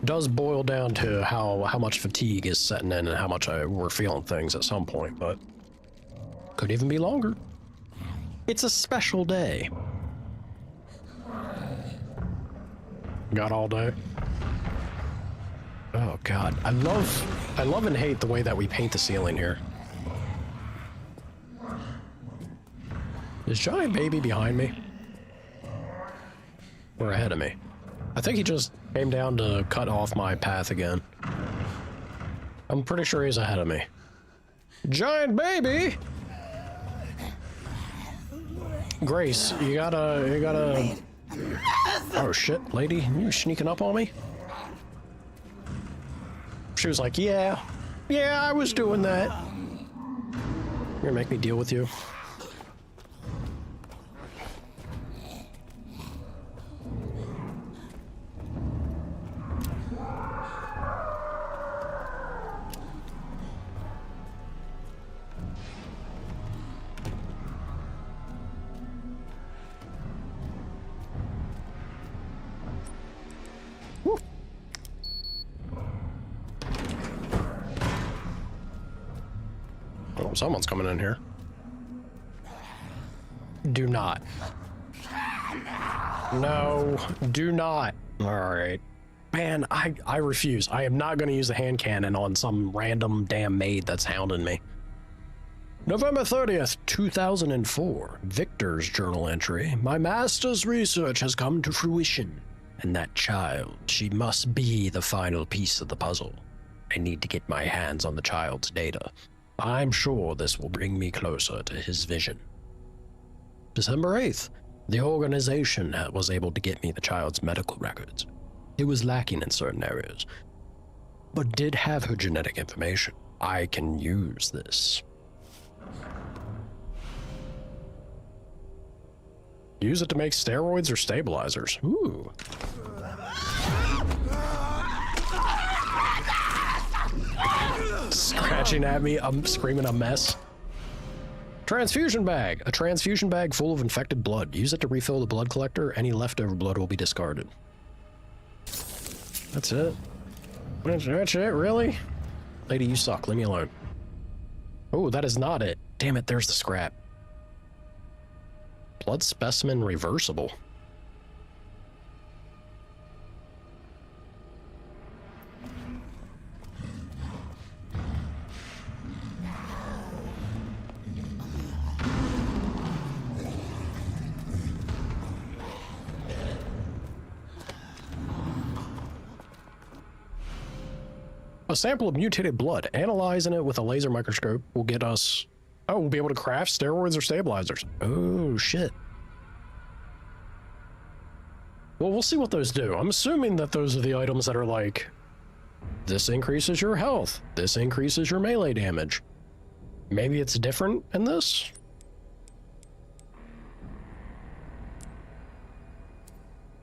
does boil down to how much fatigue is setting in and how much we're feeling things at some point, but could even be longer. It's a special day. Got all day. Oh god, I love and hate the way that we paint the ceiling here. Is Giant Baby behind me? Or ahead of me? I think he just came down to cut off my path again. I'm pretty sure he's ahead of me. Giant Baby! Grace, you gotta... Oh shit, lady, you sneaking up on me? She was like, yeah, I was doing that. You're gonna make me deal with you? Oh, someone's coming in here. Do not. No, do not. All right. Man, I refuse. I am not going to use the hand cannon on some random damn maid that's hounding me. November 30th, 2004. Victor's journal entry. My master's research has come to fruition. And that child, she must be the final piece of the puzzle. I need to get my hands on the child's data. I'm sure this will bring me closer to his vision. December 8th. The organization was able to get me the child's medical records. It was lacking in certain areas, but did have her genetic information. I can use this. Use it to make steroids or stabilizers. Ooh. Scratching at me, I'm screaming a mess. Transfusion bag. A transfusion bag full of infected blood. Use it to refill the blood collector. Any leftover blood will be discarded. That's it? That's it, really? Lady, you suck. Leave me alone. Oh, that is not it. Damn it, there's the scrap. Blood specimen reversible. A sample of mutated blood. Analyzing it with a laser microscope will get us... Oh, we'll be able to craft steroids or stabilizers. Oh, shit. Well, we'll see what those do. I'm assuming that those are the items that are like, this increases your health. This increases your melee damage. Maybe it's different in this?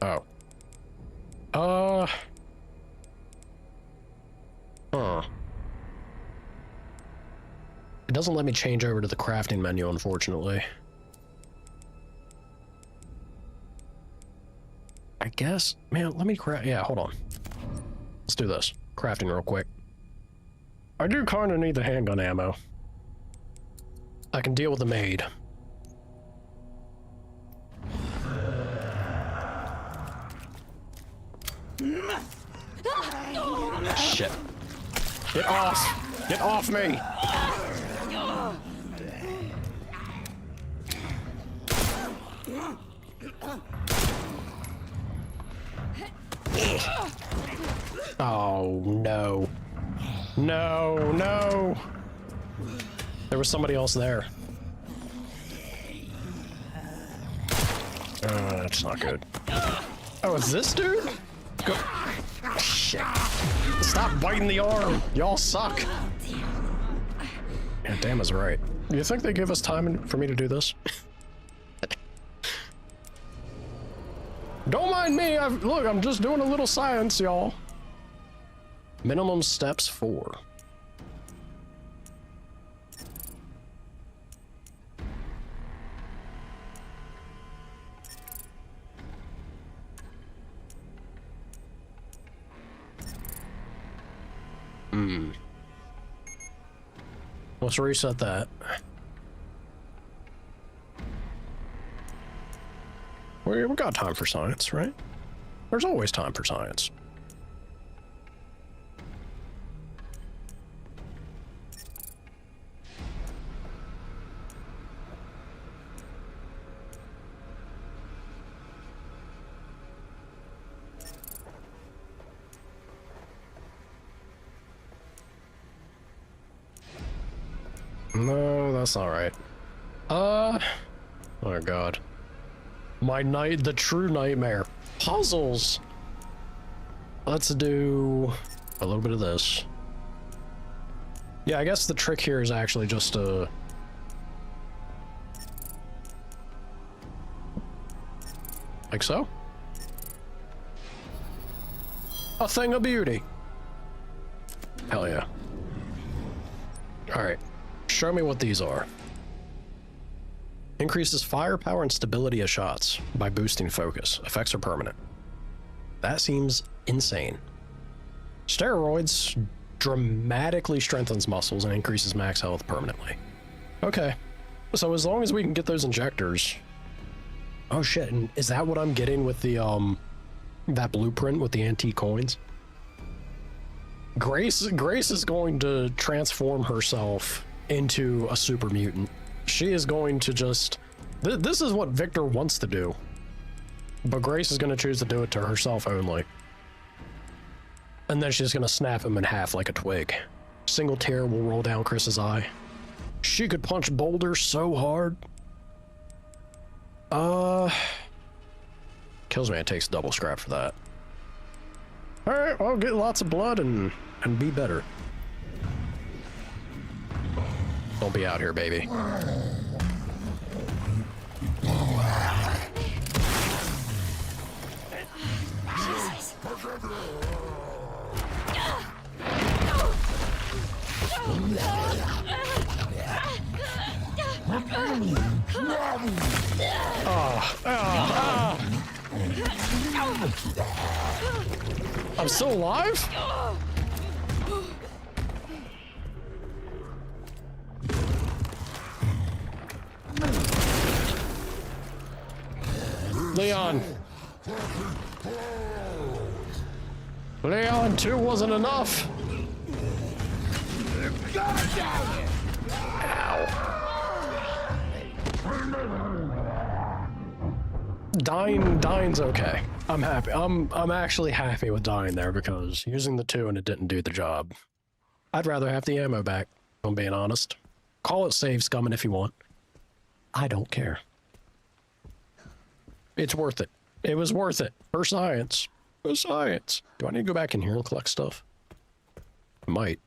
Oh. Huh. It doesn't let me change over to the crafting menu, unfortunately. I guess, man, let me craft. Yeah, hold on. Let's do this. Crafting real quick. I do kind of need the handgun ammo. I can deal with the maid. Shit. Get off! Get off me! Oh, no. No, no! There was somebody else there. That's not good. Oh, it's this dude? Go. Shit. Stop biting the arm! Y'all suck! Yeah, damn is right. Do you think they give us time for me to do this? Don't mind me! Look, I'm just doing a little science, y'all. Minimum steps 4. Let's reset that. We got time for science, right? There's always time for science. No, that's not right. Oh god. The true nightmare. Puzzles! Let's do a little bit of this. Yeah, I guess the trick here is actually just to... like so? A thing of beauty! Hell yeah. Alright. Show me what these are. Increases firepower and stability of shots by boosting focus. Effects are permanent. That seems insane. Steroids dramatically strengthens muscles and increases max health permanently. Okay. So as long as we can get those injectors... Oh shit, and is that what I'm getting with the, that blueprint with the antique coins? Grace is going to transform herself into a super mutant. She is going to just... This is what Victor wants to do. But Grace is going to choose to do it to herself only. And then she's going to snap him in half like a twig. Single tear will roll down Chris's eye. She could punch boulders so hard. Kills me, it takes double scrap for that. Alright, I'll get lots of blood and be better. Don't be out here, baby. I'm still alive? Leon. Leon, 2 wasn't enough. Ow. Dying's okay. I'm happy. I'm actually happy with dying there because using the 2 and it didn't do the job. I'd rather have the ammo back, if I'm being honest. Call it save scumming if you want. I don't care. It's worth it. It was worth it. For science. For science. Do I need to go back in here and collect stuff? I might.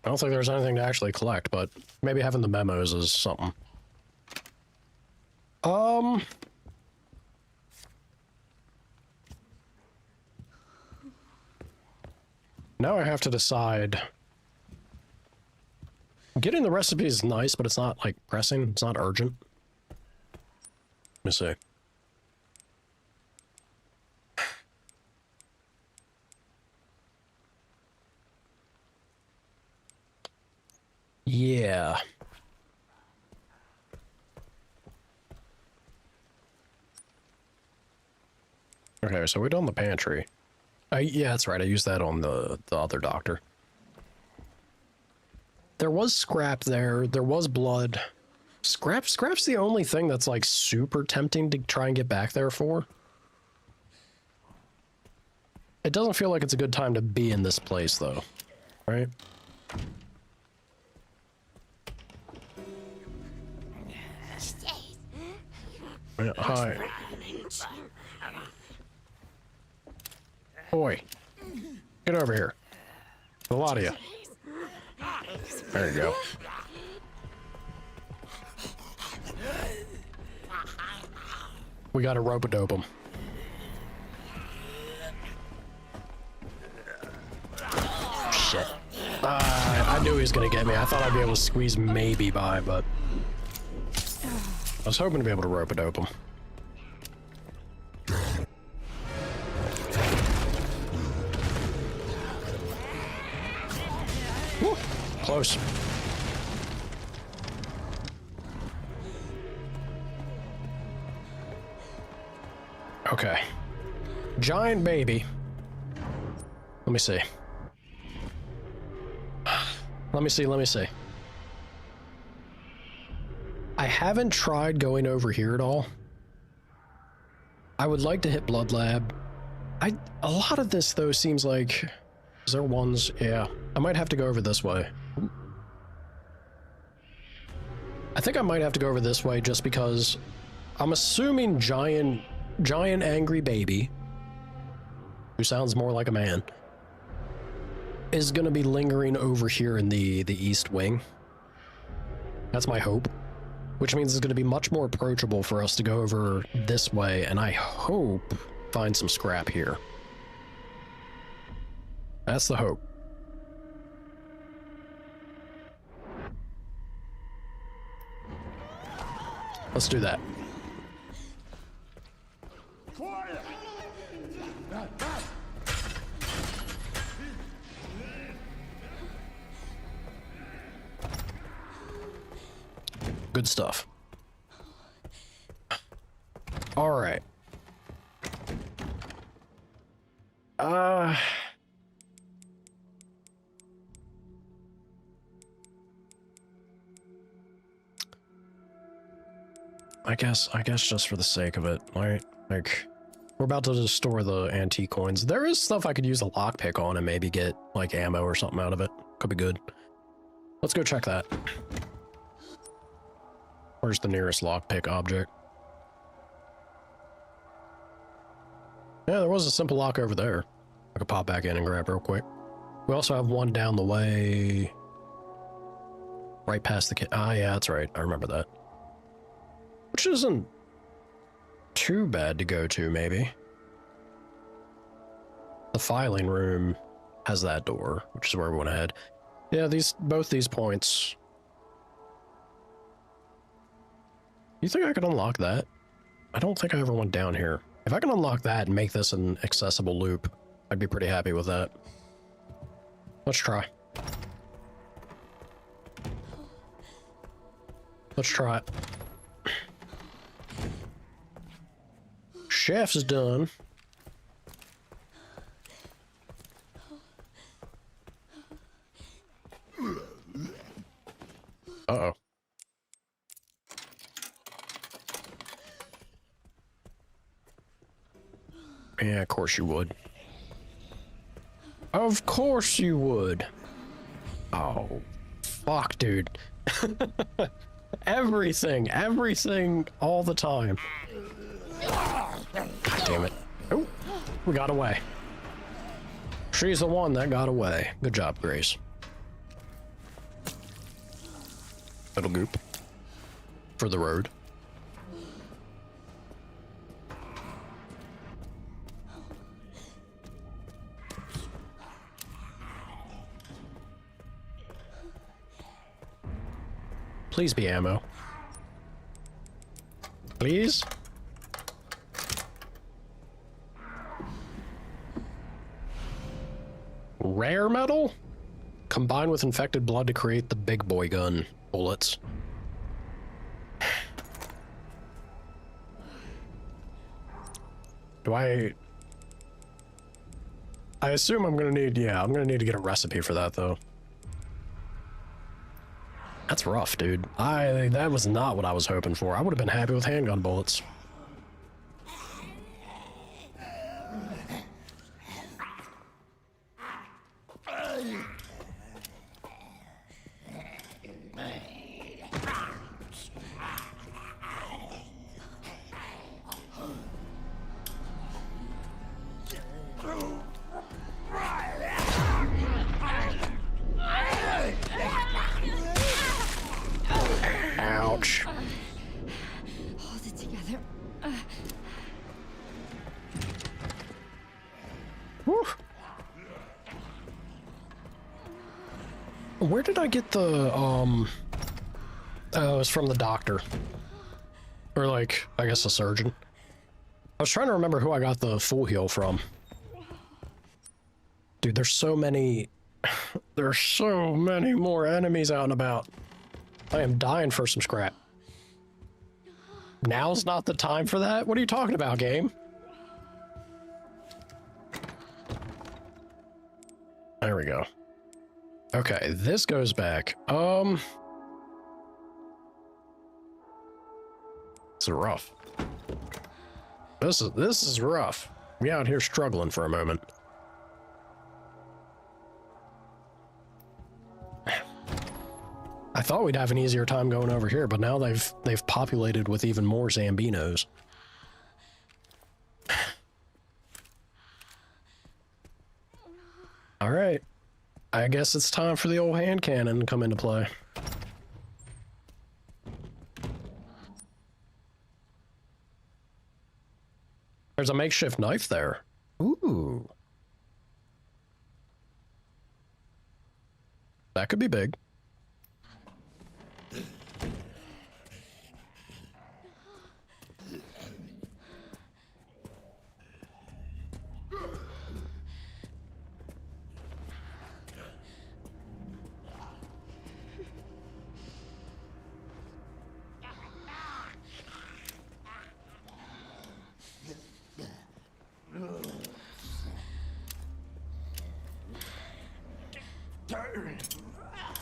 I don't think there's anything to actually collect, but maybe having the memos is something. Now I have to decide. Getting the recipe is nice, but it's not, like, pressing. It's not urgent. Let me see. Yeah. Okay, so we're done the pantry. Yeah, that's right. I used that on the other doctor. There was scrap there. There was blood. Scrap's the only thing that's like super tempting to try and get back there for. It doesn't feel like it's a good time to be in this place though, right? Yeah, hi. Boy, get over here. A lot of you. There you go. We gotta rope-a-dope him. Shit. I knew he was gonna get me. I thought I'd be able to squeeze maybe by, but... I was hoping to be able to rope-a-dope him. Close. Okay. Giant baby. Let me see. Let me see. I haven't tried going over here at all. I would like to hit Blood Lab. A lot of this, though, seems like... Is there ones? Yeah. I might have to go over this way. I think I might have to go over this way just because I'm assuming giant angry baby, who sounds more like a man, is going to be lingering over here in the east wing. That's my hope. Which means it's going to be much more approachable for us to go over this way, and I hope find some scrap here. That's the hope. Let's do that. Good stuff. All right. I guess just for the sake of it, right? Like, we're about to just store the antique coins. There is stuff I could use a lockpick on and maybe get, like, ammo or something out of it. Could be good. Let's go check that. Where's the nearest lockpick object? Yeah, there was a simple lock over there. I could pop back in and grab real quick. We also have one down the way. Right past the Ah, yeah, that's right. I remember that. Which isn't too bad to go to, maybe. The filing room has that door, which is where we want to head. Yeah, both these points. You think I could unlock that? I don't think I ever went down here. If I can unlock that and make this an accessible loop, I'd be pretty happy with that. Let's try. Let's try it. Chef's done. Uh-oh. Yeah, of course you would. Of course you would. Oh, fuck, dude. Everything, all the time. God damn it. Oh, we got away. She's the one that got away. Good job, Grace. Little goop. For the road. Please be ammo. Please? Rare metal? Combined with infected blood to create the big boy gun bullets. Do I assume I'm gonna need, yeah, I'm gonna need to get a recipe for that though. That's rough, dude. That was not what I was hoping for. I would have been happy with handgun bullets. Ouch. Hold it together. Whew. Where did I get the, oh, it was from the doctor. Or like, I guess a surgeon. I was trying to remember who I got the full heal from. Dude, there's so many... There's so many more enemies out and about. I am dying for some scrap. Now's not the time for that? What are you talking about, game? There we go. Okay, this goes back. This is rough. This is rough. We out here struggling for a moment. I thought we'd have an easier time going over here, but now they've populated with even more Zambinos. All right. I guess it's time for the old hand cannon to come into play. There's a makeshift knife there. Ooh. That could be big.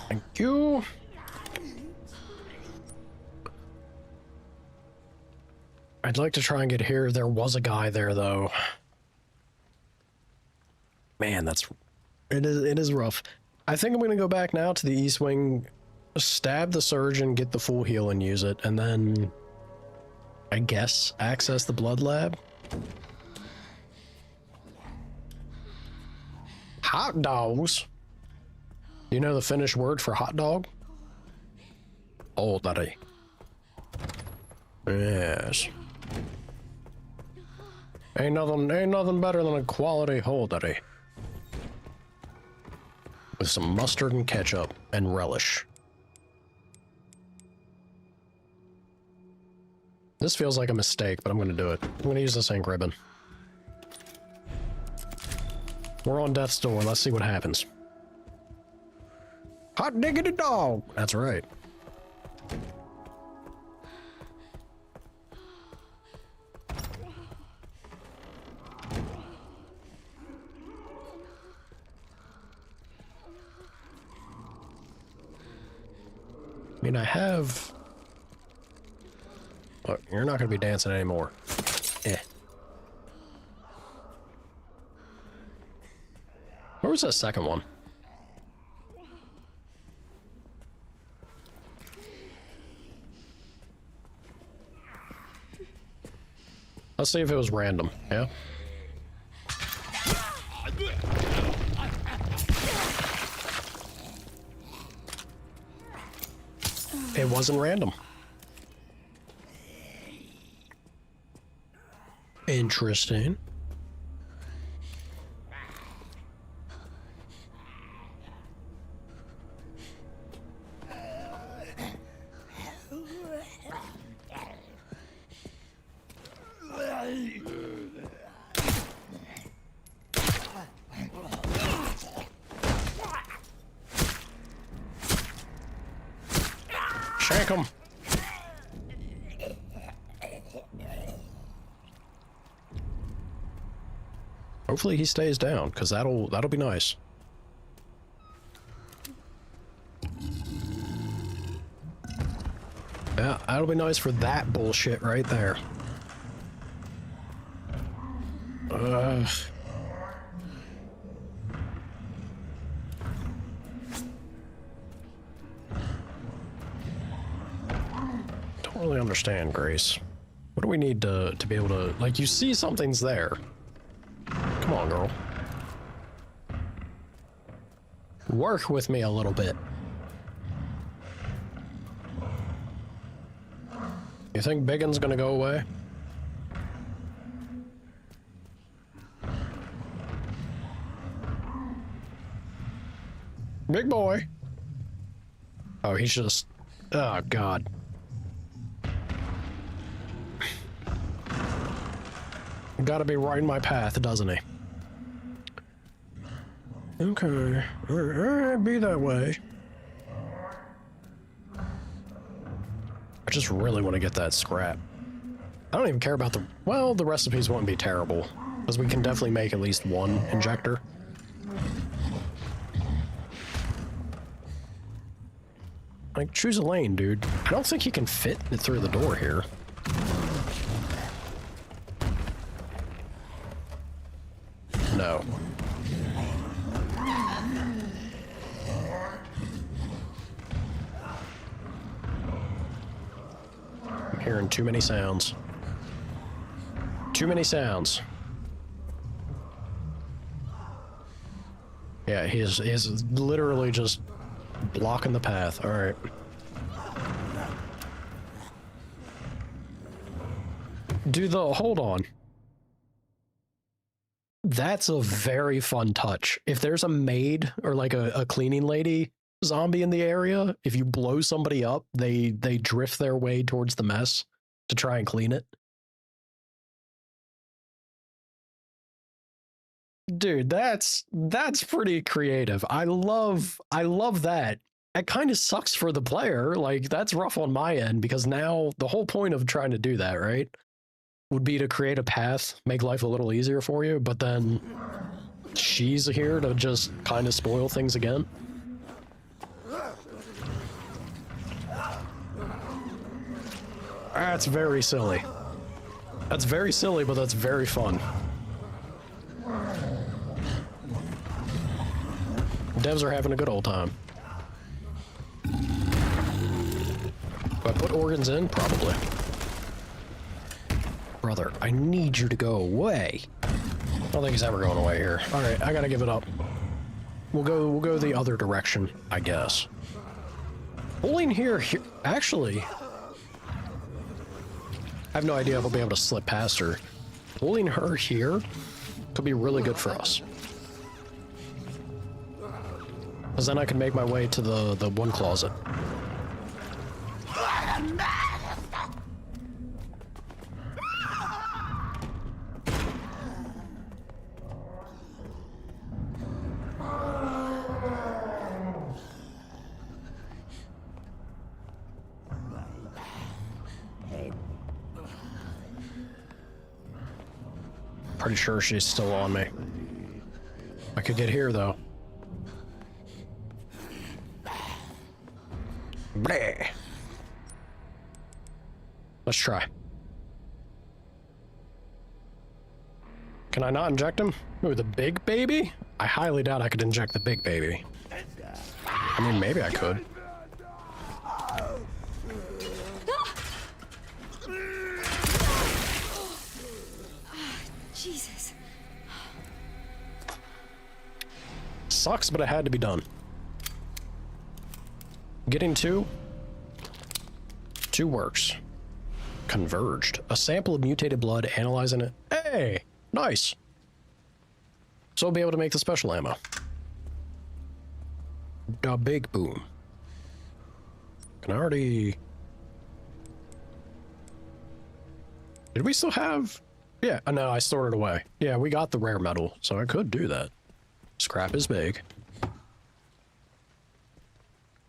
Thank you. I'd like to try and get here. There was a guy there, though. Man, it is rough. I think I'm going to go back now to the East Wing, stab the surgeon, get the full heal and use it, and then I guess access the blood lab. Hot dogs. Do you know the Finnish word for hot dog? Oldari. Yes. Ain't nothing better than a quality holdari. With some mustard and ketchup and relish. This feels like a mistake, but I'm gonna do it. I'm gonna use this ink ribbon. We're on death's door. Let's see what happens. Hot diggity dog. That's right. I mean, I have... Look, you're not going to be dancing anymore. Eh. Where was that second one? Let's see if it was random, yeah? It wasn't random. Interesting. Shank him. Hopefully he stays down, because that'll be nice. Yeah, that'll be nice for that bullshit right there. Don't really understand, Grace. What do we need to be able to... Like, you see something's there. Come on, girl. Work with me a little bit. You think Biggin's gonna go away? Big boy. Oh, he's just... Oh, God. Gotta be right in my path, doesn't he? Okay. All right, be that way. I just really want to get that scrap. I don't even care about the... Well, the recipes won't be terrible, because we can definitely make at least one injector. Like, choose a lane, dude. I don't think you can fit it through the door here. No. I'm hearing too many sounds. Too many sounds. Yeah, he's literally just blocking the path. All right. Hold on. That's a very fun touch. If there's a maid or like a cleaning lady zombie in the area, if you blow somebody up, they drift their way towards the mess to try and clean it. Dude, that's pretty creative. I love that. It kind of sucks for the player. Like, that's rough on my end, because now the whole point of trying to do that, right, would be to create a path, make life a little easier for you, but then she's here to just kind of spoil things again. That's very silly. That's very silly, but that's very fun. Devs are having a good old time. Do I put organs in? Probably. Brother, I need you to go away. I don't think he's ever going away here. All right, I gotta give it up. We'll go the other direction, I guess. Pulling here, actually, I have no idea if I'll be able to slip past her. Pulling her here could be really good for us. Because then I can make my way to the one closet. Pretty sure she's still on me. I could get here though. Bleh. Let's try. Can I not inject him? Ooh, the big baby? I highly doubt I could inject the big baby. I mean, maybe I could. Jesus. Sucks, but it had to be done. Getting two works. Converged. A sample of mutated blood, analyzing it. Hey, nice. So we'll be able to make the special ammo. Da big boom. Can I already... Did we still have... Yeah, no, I stored it away. Yeah, we got the rare metal, so I could do that. Scrap is big.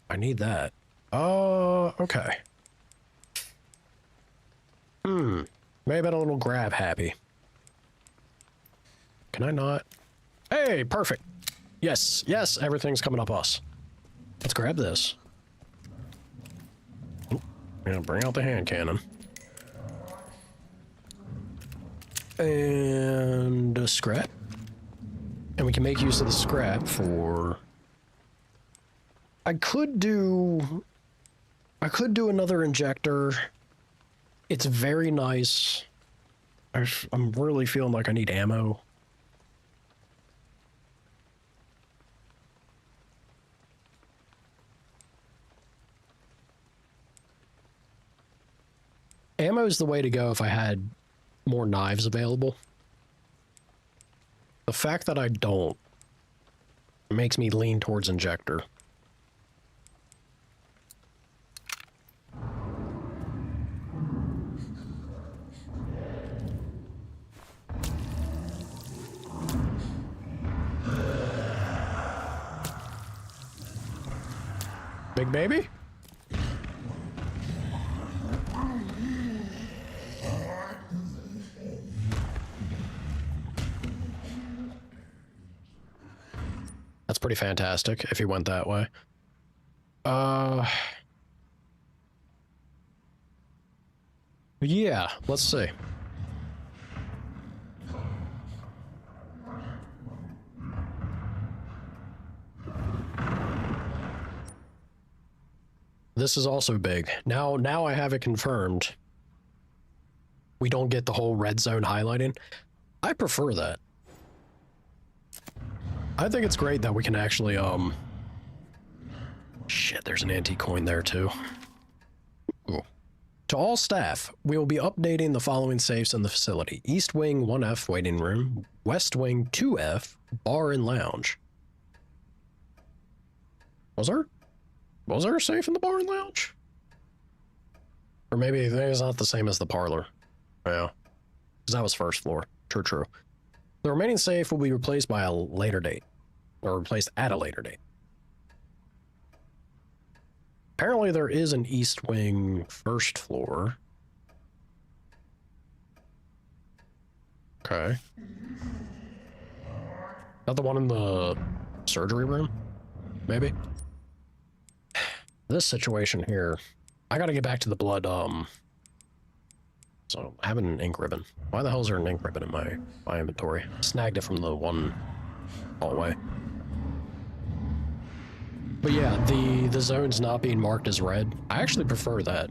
I need that. Okay. Maybe a little grab happy. Can I not? Hey, perfect. Yes, yes, everything's coming up us. Let's grab this. Oh, yeah, bring out the hand cannon. And a scrap. And we can make use of the scrap for... I could do another injector. It's very nice. I'm really feeling like I need ammo. Ammo is the way to go if I had more knives available. The fact that I don't makes me lean towards injector. Big baby? That's pretty fantastic if you went that way. Yeah, let's see. This is also big. Now I have it confirmed. We don't get the whole red zone highlighting. I prefer that. I think it's great that we can actually, shit, there's an antique coin there too. Ooh. To all staff, we will be updating the following safes in the facility. East Wing 1F waiting room, West Wing 2F bar and lounge. Was there a safe in the bar and lounge? Or maybe it's not the same as the parlor. Yeah, because that was first floor. True. The remaining safe will be replaced by a later date, or replaced at a later date. Apparently there is an East Wing first floor. Okay. Not the one in the surgery room? Maybe? This situation here, I gotta get back to the blood, so I have an ink ribbon. Why the hell is there an ink ribbon in my inventory? Snagged it from the one hallway. But yeah, the zones not being marked as red, I actually prefer that.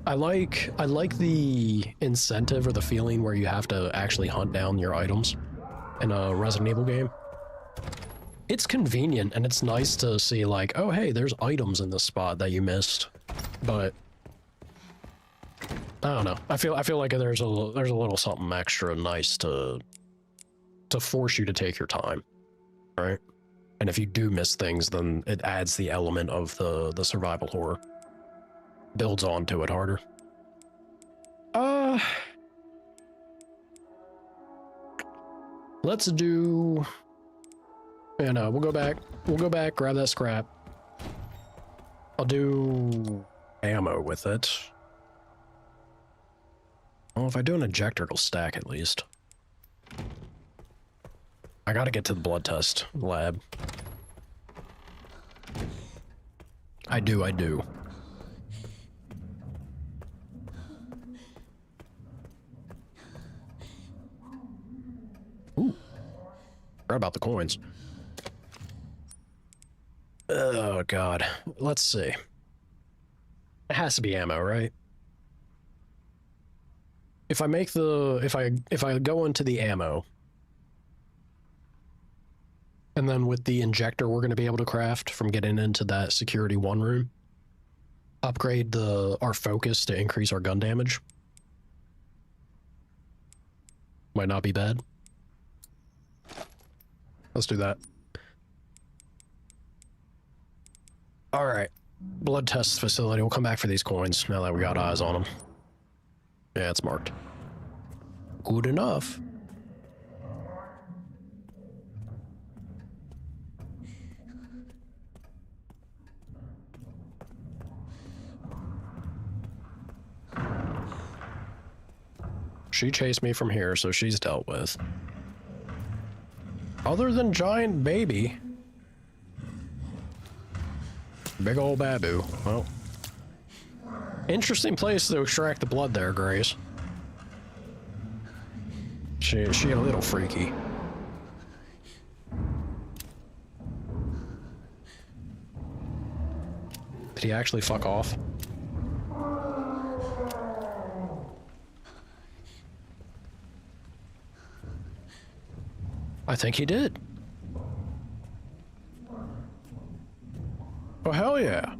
I like the incentive or the feeling where you have to actually hunt down your items in a Resident Evil game. It's convenient and it's nice to see like, oh hey, there's items in this spot that you missed. But I don't know. I feel like there's a little something extra nice to force you to take your time, right? And if you do miss things, then it adds the element of the survival horror. Builds onto it harder. Let's do... Yeah, no, we'll go back, grab that scrap. I'll do ammo with it. Well, if I do an ejector, it'll stack at least. I gotta get to the blood test lab. I do. Ooh. Forgot about the coins. Oh god. Let's see. It has to be ammo, right? If I make the if I go into the ammo, and then with the injector we're going to be able to craft from getting into that security 1 room, upgrade our focus to increase our gun damage. Might not be bad. Let's do that. All right, blood test facility. We'll come back for these coins now that we got eyes on them. Yeah, it's marked. Good enough. She chased me from here, so she's dealt with. Other than giant baby. Big old babu. Well. Interesting place to extract the blood there, Grace. She a little freaky. Did he actually fuck off? I think he did. Oh, hell yeah.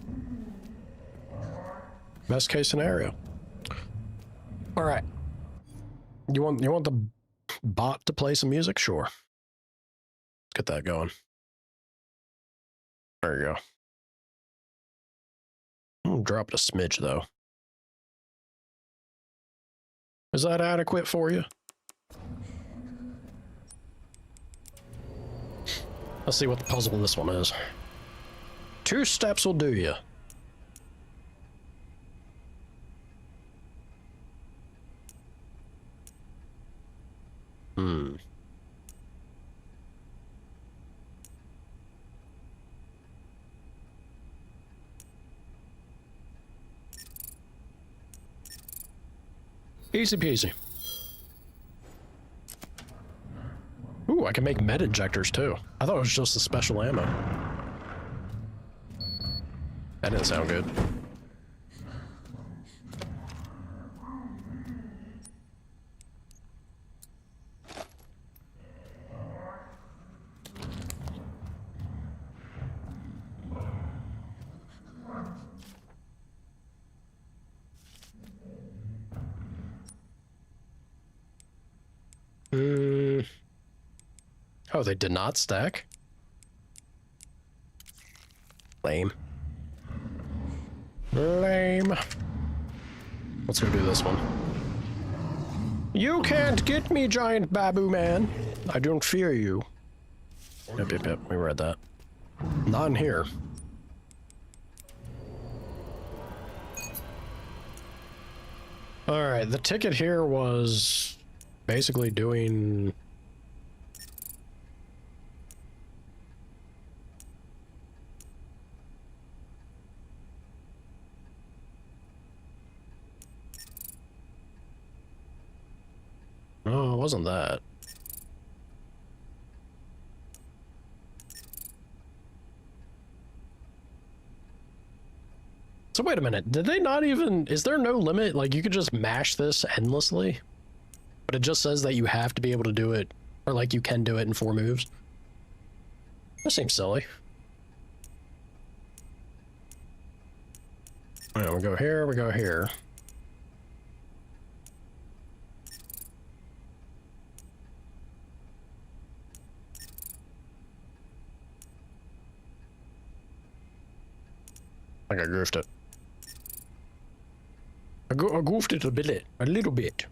Best case scenario. All right. You want the bot to play some music? Sure. Let's get that going. There you go. I'm gonna drop it a smidge, though. Is that adequate for you? Let's see what the puzzle this one is. 2 steps will do you. Easy peasy. Ooh, I can make med injectors too. I thought it was just the special ammo. That didn't sound good. Oh, they did not stack? Lame. Lame. Let's go do this one. You can't get me, giant babu man. I don't fear you. Yep, yep, yep. We read that. Not in here. Alright, the ticket here was basically doing... No, it wasn't that. So wait a minute, did they not even... Is there no limit? Like, you could just mash this endlessly? But it just says that you have to be able to do it, or like you can do it in 4 moves? That seems silly. Alright, we go here, we go here. I think I goofed it. I goofed it a little bit.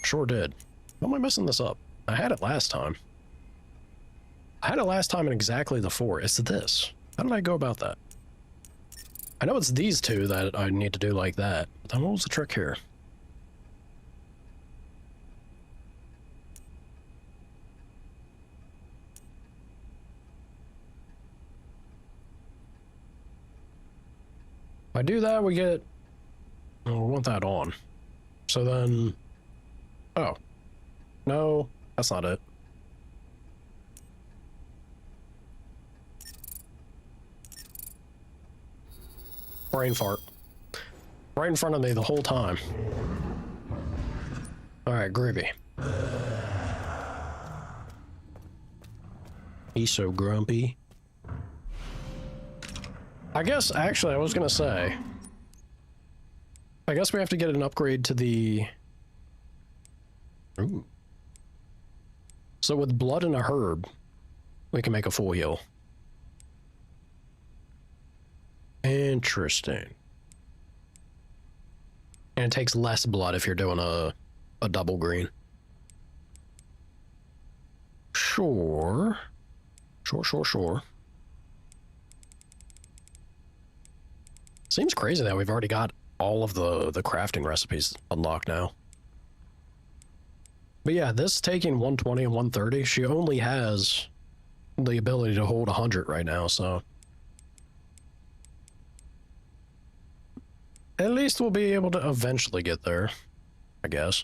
Sure did. How am I messing this up? I had it last time. I had it last time in exactly the 4. It's this. How did I go about that? I know it's these 2 that I need to do like that. But then what was the trick here? If I do that, we get... Oh, we want that on. So then... Oh. No, that's not it. Brain fart. Right in front of me the whole time. Alright, groovy. He's so grumpy. I guess, actually, I was gonna say... I guess we have to get an upgrade to the... Ooh. So with blood and a herb, we can make a full heal. Interesting. And it takes less blood if you're doing a double green. Sure. Sure. Seems crazy that we've already got all of the crafting recipes unlocked now. But yeah, this taking 120 and 130, she only has the ability to hold 100 right now, so... At least we'll be able to eventually get there, I guess.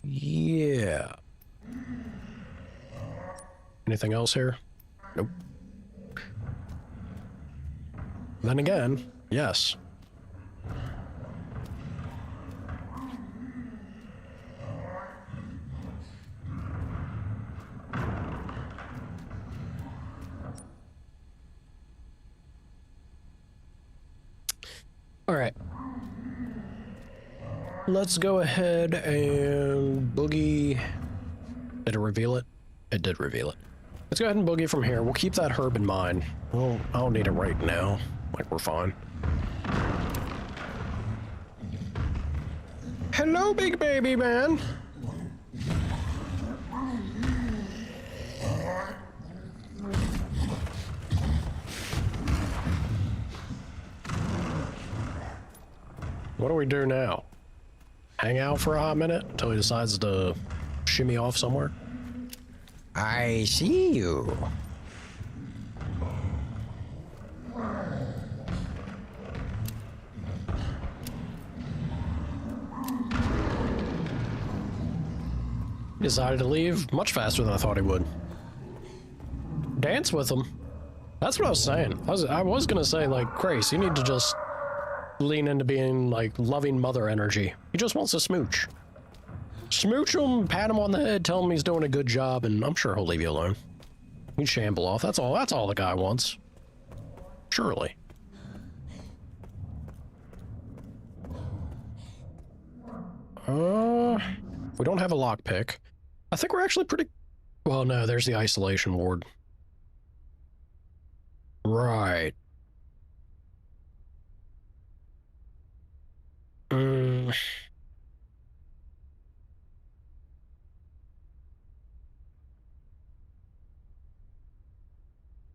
Yeah. Anything else here? Nope. Then again, yes. All right. Let's go ahead and boogie. Did it reveal it? It did reveal it. Let's go ahead and boogie from here. We'll keep that herb in mind. Well, I don't need it right now. Like, we're fine. Hello, big baby man. What do we do now? hang out for a hot minute until he decides to shimmy off somewhere. I see you. He decided to leave much faster than I thought he would. Dance with him. That's what I was saying. I was gonna say, like, Grace, you need to just lean into being, like, loving mother energy. He just wants to smooch. Smooch him, pat him on the head, tell him he's doing a good job, and I'm sure he'll leave you alone. He'd shamble off. That's all the guy wants. Surely. We don't have a lockpick. I think we're actually pretty... Well, no, there's the isolation ward. Right.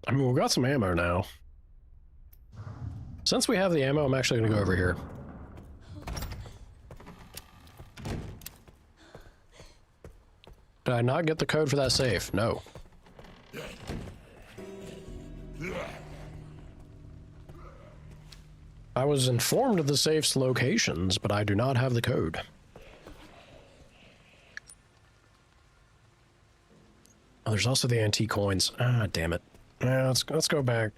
I mean, we've got some ammo now. Since we have the ammo, I'm actually going to go over here. Did I not get the code for that safe? No. I was informed of the safe's locations, but I do not have the code. Oh, there's also the antique coins. Ah, damn it. Yeah, let's go back.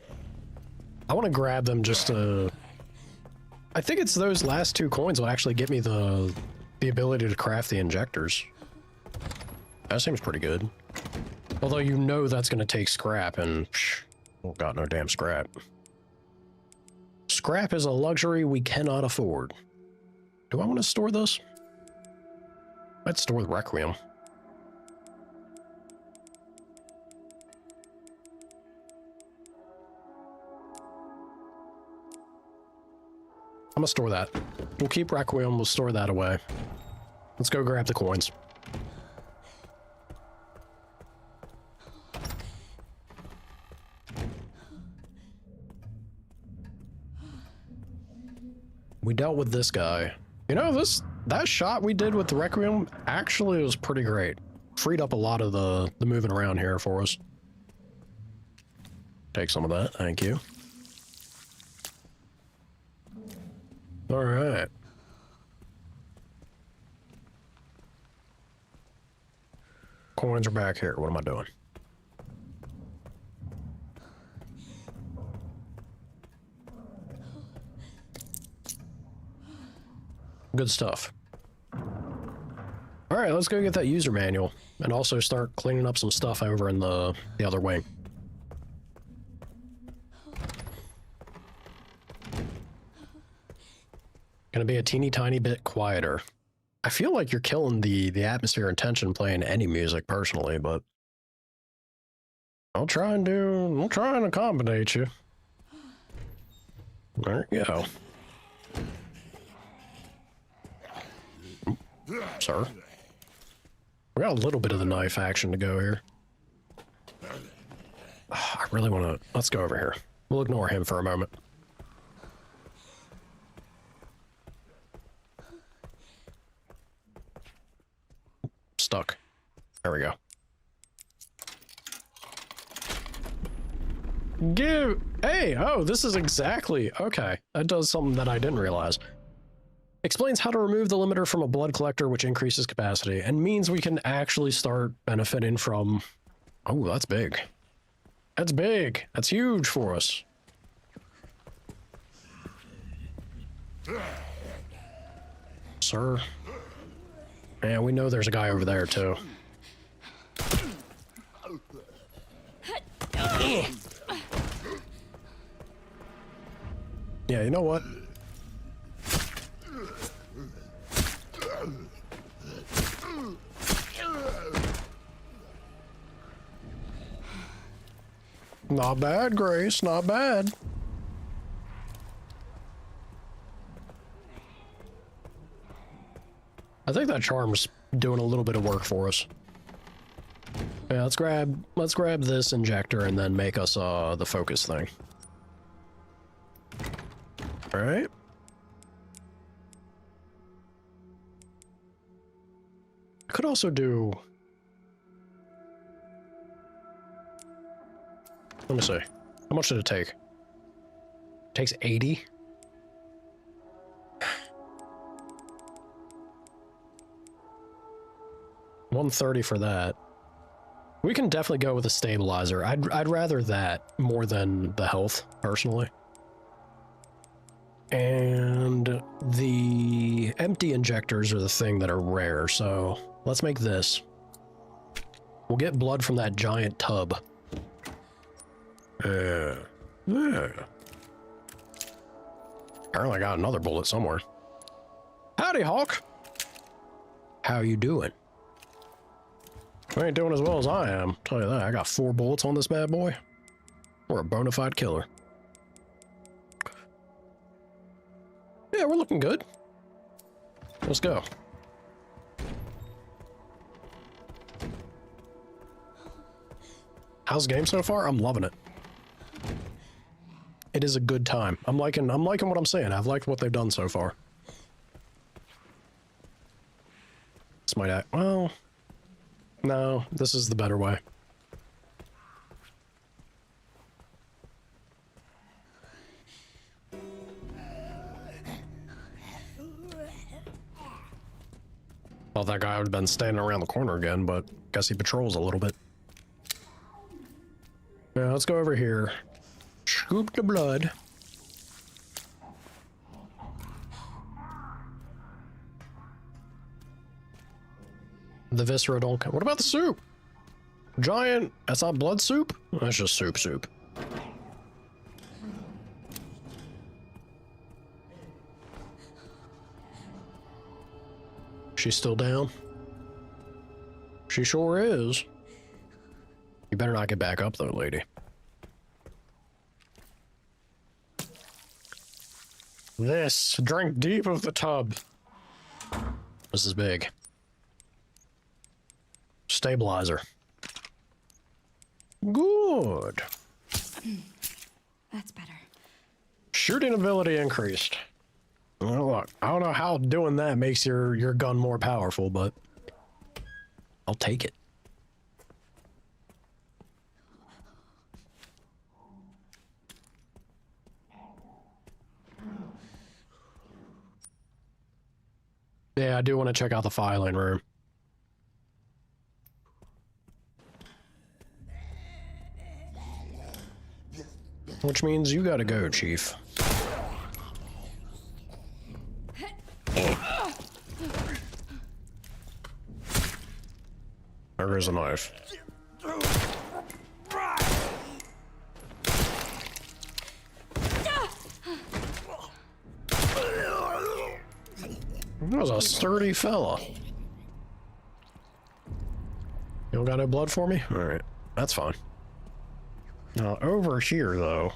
I want to grab them just to... I think it's those last 2 coins will actually get me the ability to craft the injectors. That seems pretty good. Although you know that's going to take scrap, and... Oh god, no damn scrap. Scrap is a luxury we cannot afford. Do I want to store this? I'd store the Requiem. I'm gonna store that. We'll keep Requiem, we'll store that away. Let's go grab the coins. We dealt with this guy. You know, that shot we did with the Requiem actually was pretty great. Freed up a lot of the moving around here for us. Take some of that, thank you. All right. Coins are back here. What am I doing? Good stuff. All right, let's go get that user manual and also start cleaning up some stuff over in the other wing. Gonna be a teeny tiny bit quieter. I feel like you're killing the atmosphere and tension playing any music personally, but I'll try and accommodate you. There you go. Sir. We got a little bit of the knife action to go here. I really want to... Let's go over here. We'll ignore him for a moment. Stuck. There we go. Hey, oh, this is exactly... Okay, that does something that I didn't realize. Explains how to remove the limiter from a blood collector, which increases capacity, and means we can actually start benefiting from... Oh, that's big. That's big. That's huge for us. Sir. Yeah, we know there's a guy over there, too. Yeah, you know what? Not bad, Grace, not bad. I think that charm's doing a little bit of work for us. Yeah, let's grab this injector and then make us the focus thing. All right. I could also do... Let me see. How much did it take? It takes 80? $130 for that. We can definitely go with a stabilizer. I'd rather that more than the health, personally. And the empty injectors are the thing that are rare, so let's make this. We'll get blood from that giant tub. Yeah. Apparently I got another bullet somewhere. Howdy, Hawk. How you doing? I ain't doing as well as I am. Tell you that. I got 4 bullets on this bad boy. We're a bona fide killer. Yeah, we're looking good. Let's go. How's the game so far? I'm loving it. It is a good time. I'm liking what I'm saying. I've liked what they've done so far. This might act, well, no, this is the better way. Thought that guy would have been standing around the corner again, but guess he patrols a little bit. Yeah, let's go over here. Scoop the blood. The viscera don't count. What about the soup? Giant, that's not blood soup? That's just soup. She's still down? She sure is. You better not get back up though, lady. This, drink deep of the tub. This is big. Stabilizer. Good. That's better. Shooting ability increased. Well, look, I don't know how doing that makes your gun more powerful, but I'll take it. Yeah, I do want to check out the filing room. Which means you gotta go, Chief. There is a knife. That was a sturdy fella. You don't got no blood for me? Alright, that's fine. Now, over here, though.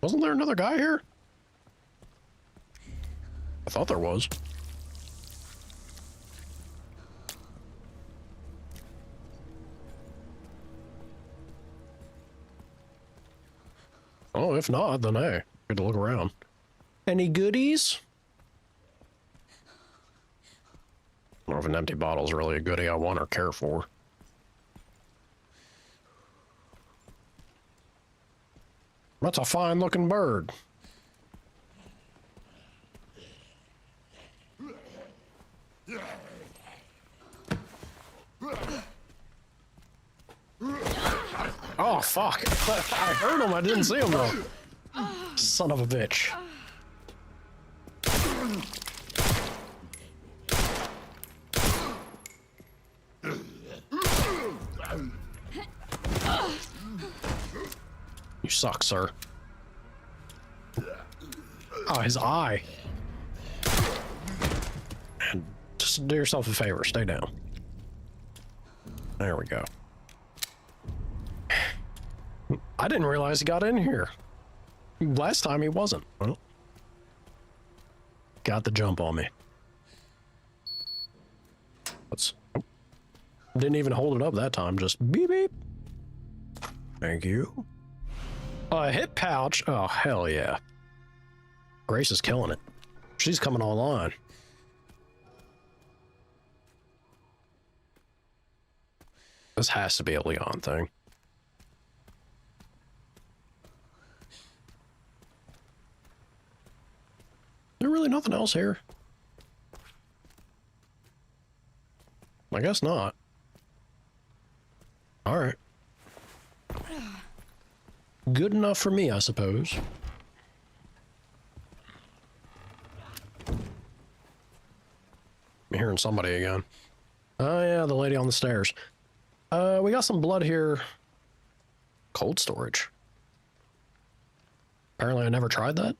Wasn't there another guy here? I thought there was. Oh, if not, then hey, good to look around. Any goodies? I don't know if an empty bottle is really a goodie I want or care for. That's a fine looking bird. Oh, fuck. I heard him. I didn't see him, though. Son of a bitch. You suck, sir. Oh, his eye. And just do yourself a favor. Stay down. There we go. I didn't realize he got in here. Last time he wasn't. Well, got the jump on me. Let's... Didn't even hold it up that time. Just beep beep. Thank you. A hip pouch. Oh, hell yeah. Grace is killing it. She's coming online. This has to be a Leon thing. There's really nothing else here. I guess not. Alright. Good enough for me, I suppose. I'm hearing somebody again. Oh yeah, the lady on the stairs. We got some blood here. Cold storage. Apparently I never tried that.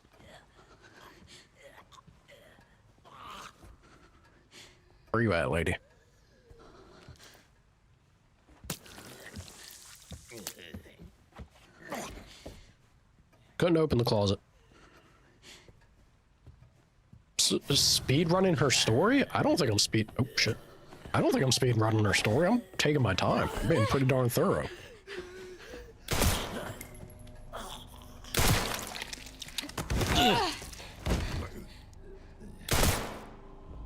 Where you at, lady? Couldn't open the closet. Speed running her story? I don't think I'm speed. Oh shit! I don't think I'm speed running her story. I'm taking my time. I'm being pretty darn thorough.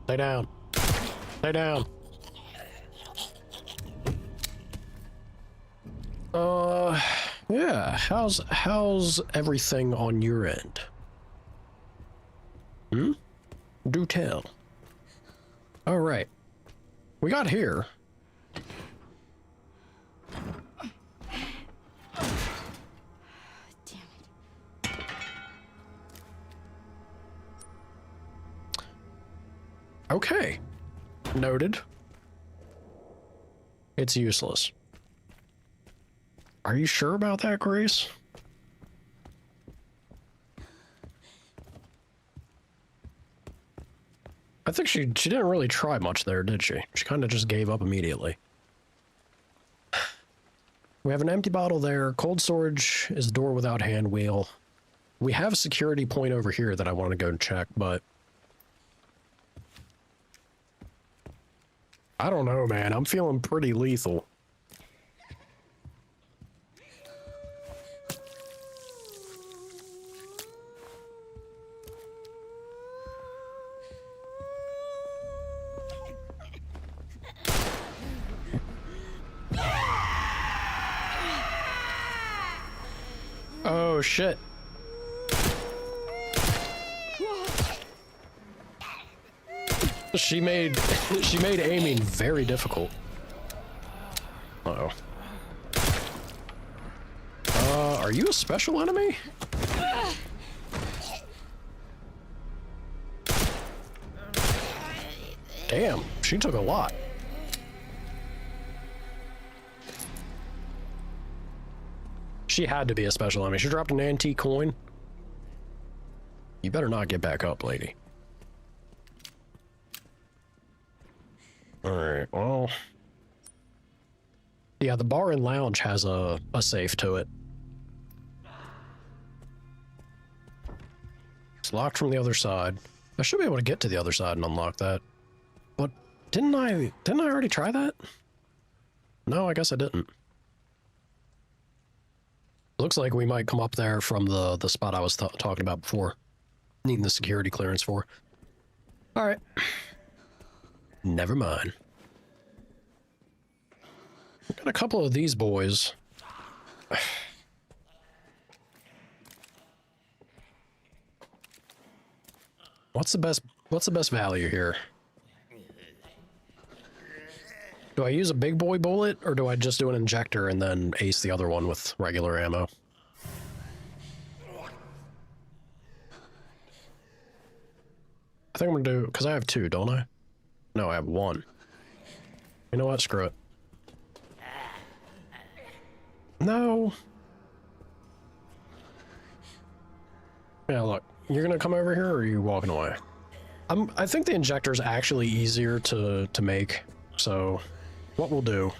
Stay down. Stay down. Yeah. How's everything on your end? Hmm? Do tell. All right. We got here. Damn it. Okay. Noted. It's useless. Are you sure about that, Grace? I think she didn't really try much there, did she? She kind of just gave up immediately. We have an empty bottle there. Cold storage is a door without hand wheel. We have a security point over here that I want to go and check, but I don't know, man. I'm feeling pretty lethal. Oh shit. She made aiming very difficult. Uh-oh. Are you a special enemy? Damn, she took a lot. She had to be a special enemy. She dropped an antique coin. You better not get back up, lady. Alright, well. Yeah, the bar and lounge has a safe to it. It's locked from the other side. I should be able to get to the other side and unlock that. But didn't I already try that? No, I guess I didn't. Looks like we might come up there from the spot I was talking about before. Needing the security clearance for. Alright. Never mind. Got a couple of these boys. What's the best value here? Do I use a big boy bullet, or do I just do an injector and then ace the other one with regular ammo? I think I'm gonna do, because I have two, don't I? No, I have one. You know what? Screw it. No. Yeah, look. You're gonna come over here, or are you walking away? I think the injector's actually easier to make, so what we'll do.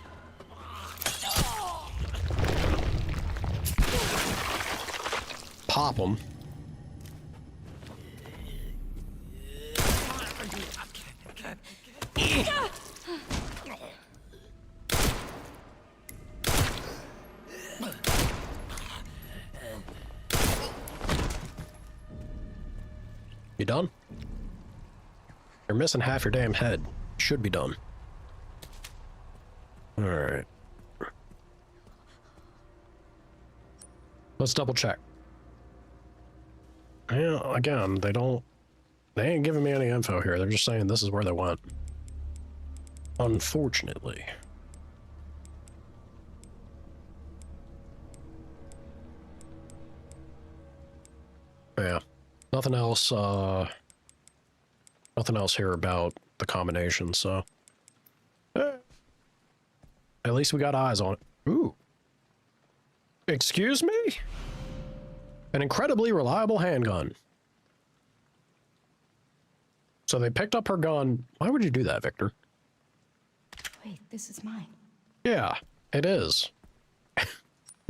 Pop them. You done? You're missing half your damn head. Should be done. Alright. Let's double check. Yeah, again, they ain't giving me any info here. They're just saying this is where they went. Unfortunately. Yeah. Nothing else here about the combination, so. At least we got eyes on it. Ooh. Excuse me? An incredibly reliable handgun. So they picked up her gun. Why would you do that, Victor? Wait, this is mine. Yeah, it is.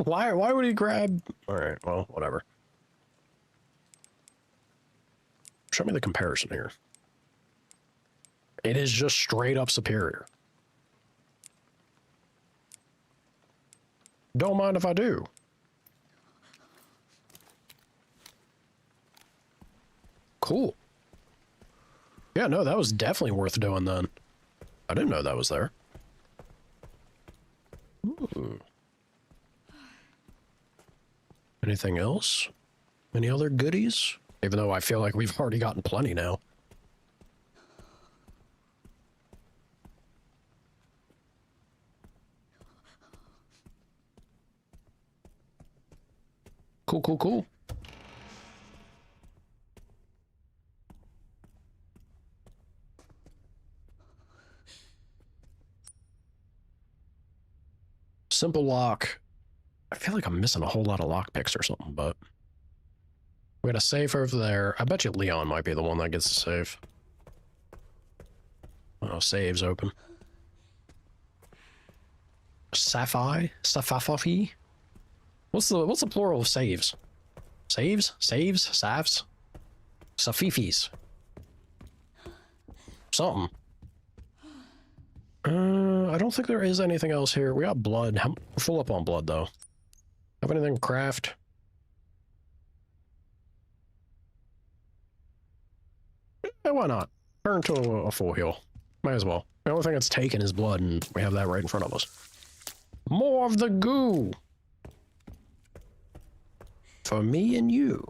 Why would he grab... Alright, well, whatever. Show me the comparison here. It is just straight up superior. Don't mind if I do. Cool. Yeah, no, that was definitely worth doing then. I didn't know that was there. Ooh. Anything else? Any other goodies? Even though I feel like we've already gotten plenty now. Cool, cool, cool. Simple lock. I feel like I'm missing a whole lot of lockpicks or something, but... We got a safe over there. I bet you Leon might be the one that gets the safe. Oh, save's open. Sapphire? Sapphire? What's the plural of saves? Saves? Saves? Savs? Safifis. Something. I don't think there is anything else here. We got blood. We're full up on blood, though. Have anything craft? Yeah, why not? Turn to a full heal. Might as well. The only thing it's taken is blood, and we have that right in front of us. More of the goo! For me and you.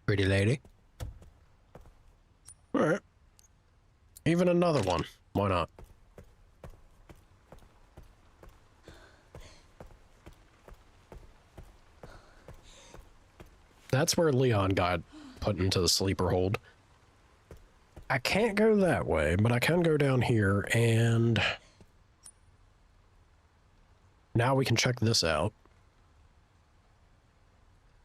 Pretty lady. Alright. Even another one. Why not? That's where Leon got put into the sleeper hold. I can't go that way, but I can go down here, and now we can check this out.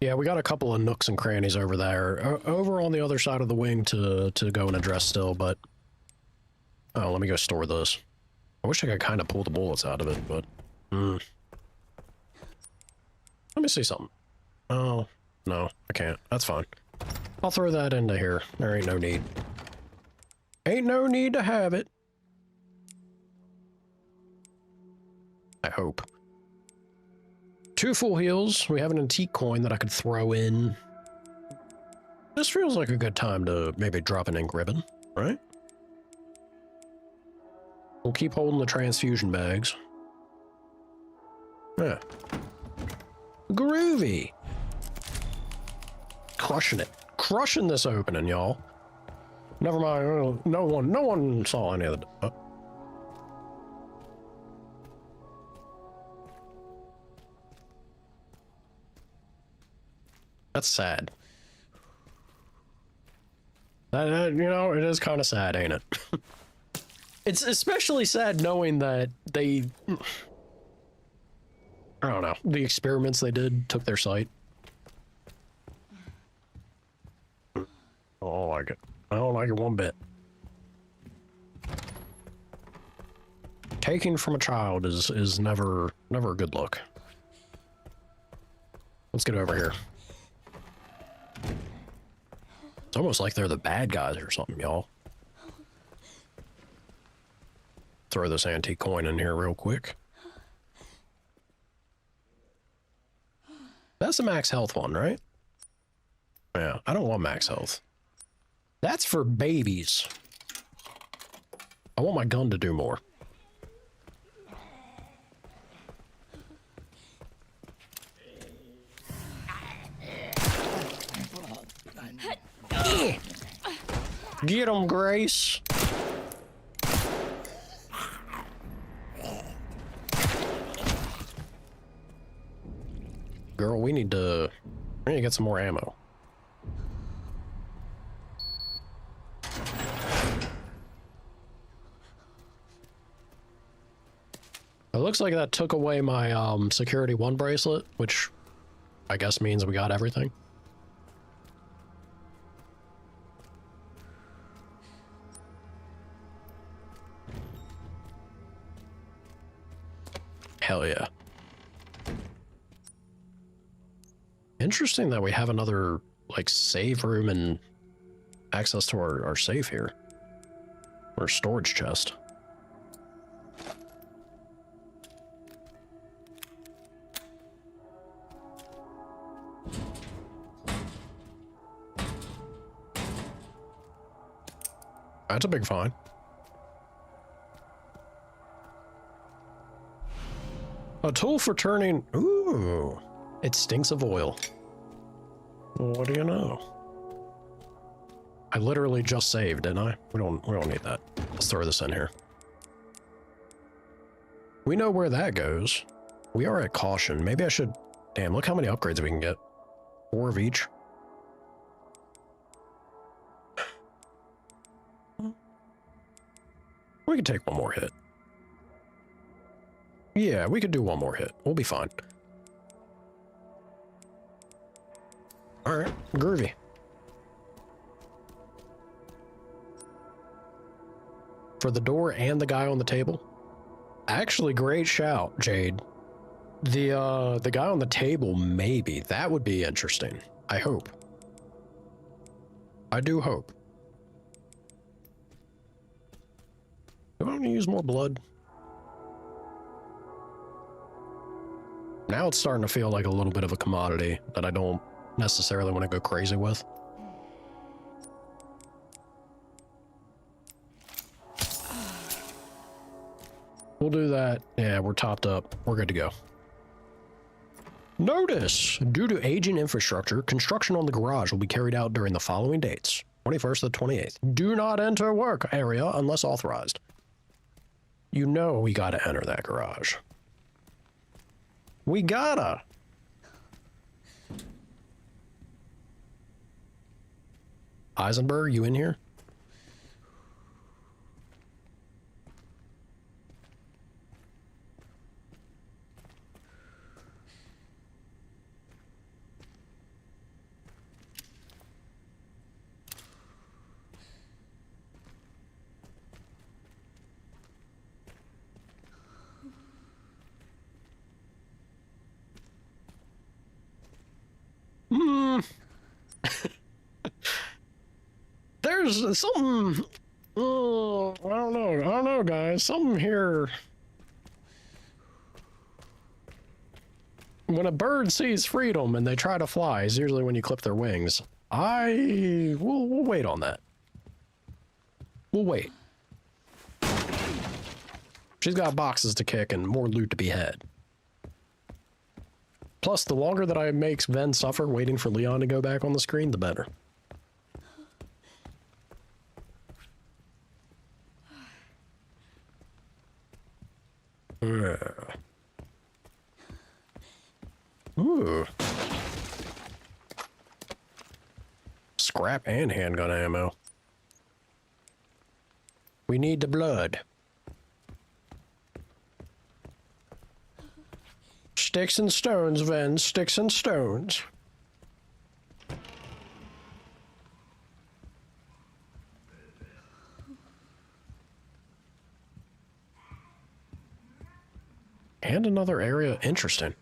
Yeah, we got a couple of nooks and crannies over there. Over on the other side of the wing to go and address still, but... Oh, let me go store this. I wish I could kind of pull the bullets out of it, but... Let me see something. Oh, no, I can't. That's fine. I'll throw that into here. There ain't no need. Ain't no need to have it. I hope. 2 full heals. We have an antique coin that I could throw in. This feels like a good time to maybe drop an ink ribbon, right? We'll keep holding the transfusion bags. Yeah. Groovy. Crushing it. Crushing this opening, y'all. Never mind. No one saw any of the... That's sad. That, you know, it is kind of sad, ain't it? It's especially sad knowing that they... I don't know. The experiments they did took their sight. I don't like it. I don't like it one bit. Taking from a child is never a good look. Let's get over here. It's almost like they're the bad guys or something, y'all. throw this antique coin in here real quick. That's the max health one, right? Yeah, I don't want max health. That's for babies. I want my gun to do more. Get him, Grace. Girl, we need to get some more ammo. It looks like that took away my security 1 bracelet, which I guess means we got everything. Hell yeah. Interesting that we have another, like, save room and access to our safe here. Or storage chest. That's a big find. A tool for turning... Ooh. It stinks of oil. What do you know? I literally just saved, didn't I? We don't need that. Let's throw this in here. We know where that goes. We are at caution. Maybe I should... Damn, look how many upgrades we can get. 4 of each. We could take one more hit. Yeah, we could do one more hit. We'll be fine. Alright, groovy. For the door and the guy on the table? Actually, great shout, Jade. The guy on the table, maybe. That would be interesting. I hope. I do hope. Do I want to use more blood? Now it's starting to feel like a little bit of a commodity that I don't necessarily want to go crazy with. We'll do that. Yeah, we're topped up. We're good to go. Notice! Due to aging infrastructure, construction on the garage will be carried out during the following dates. 21st to the 28th. Do not enter work area unless authorized. You know we gotta enter that garage. We gotta! Eisenberg, you in here? There's something... I don't know, guys. Something here... When a bird sees freedom and they try to fly, is usually when you clip their wings. We'll wait on that. We'll wait. She's got boxes to kick and more loot to be had. Plus, the longer that I make Ven suffer waiting for Leon to go back on the screen, the better. Ooh. Scrap and handgun ammo. We need the blood. Sticks and stones, Ven. Sticks and stones. And another area. Interesting.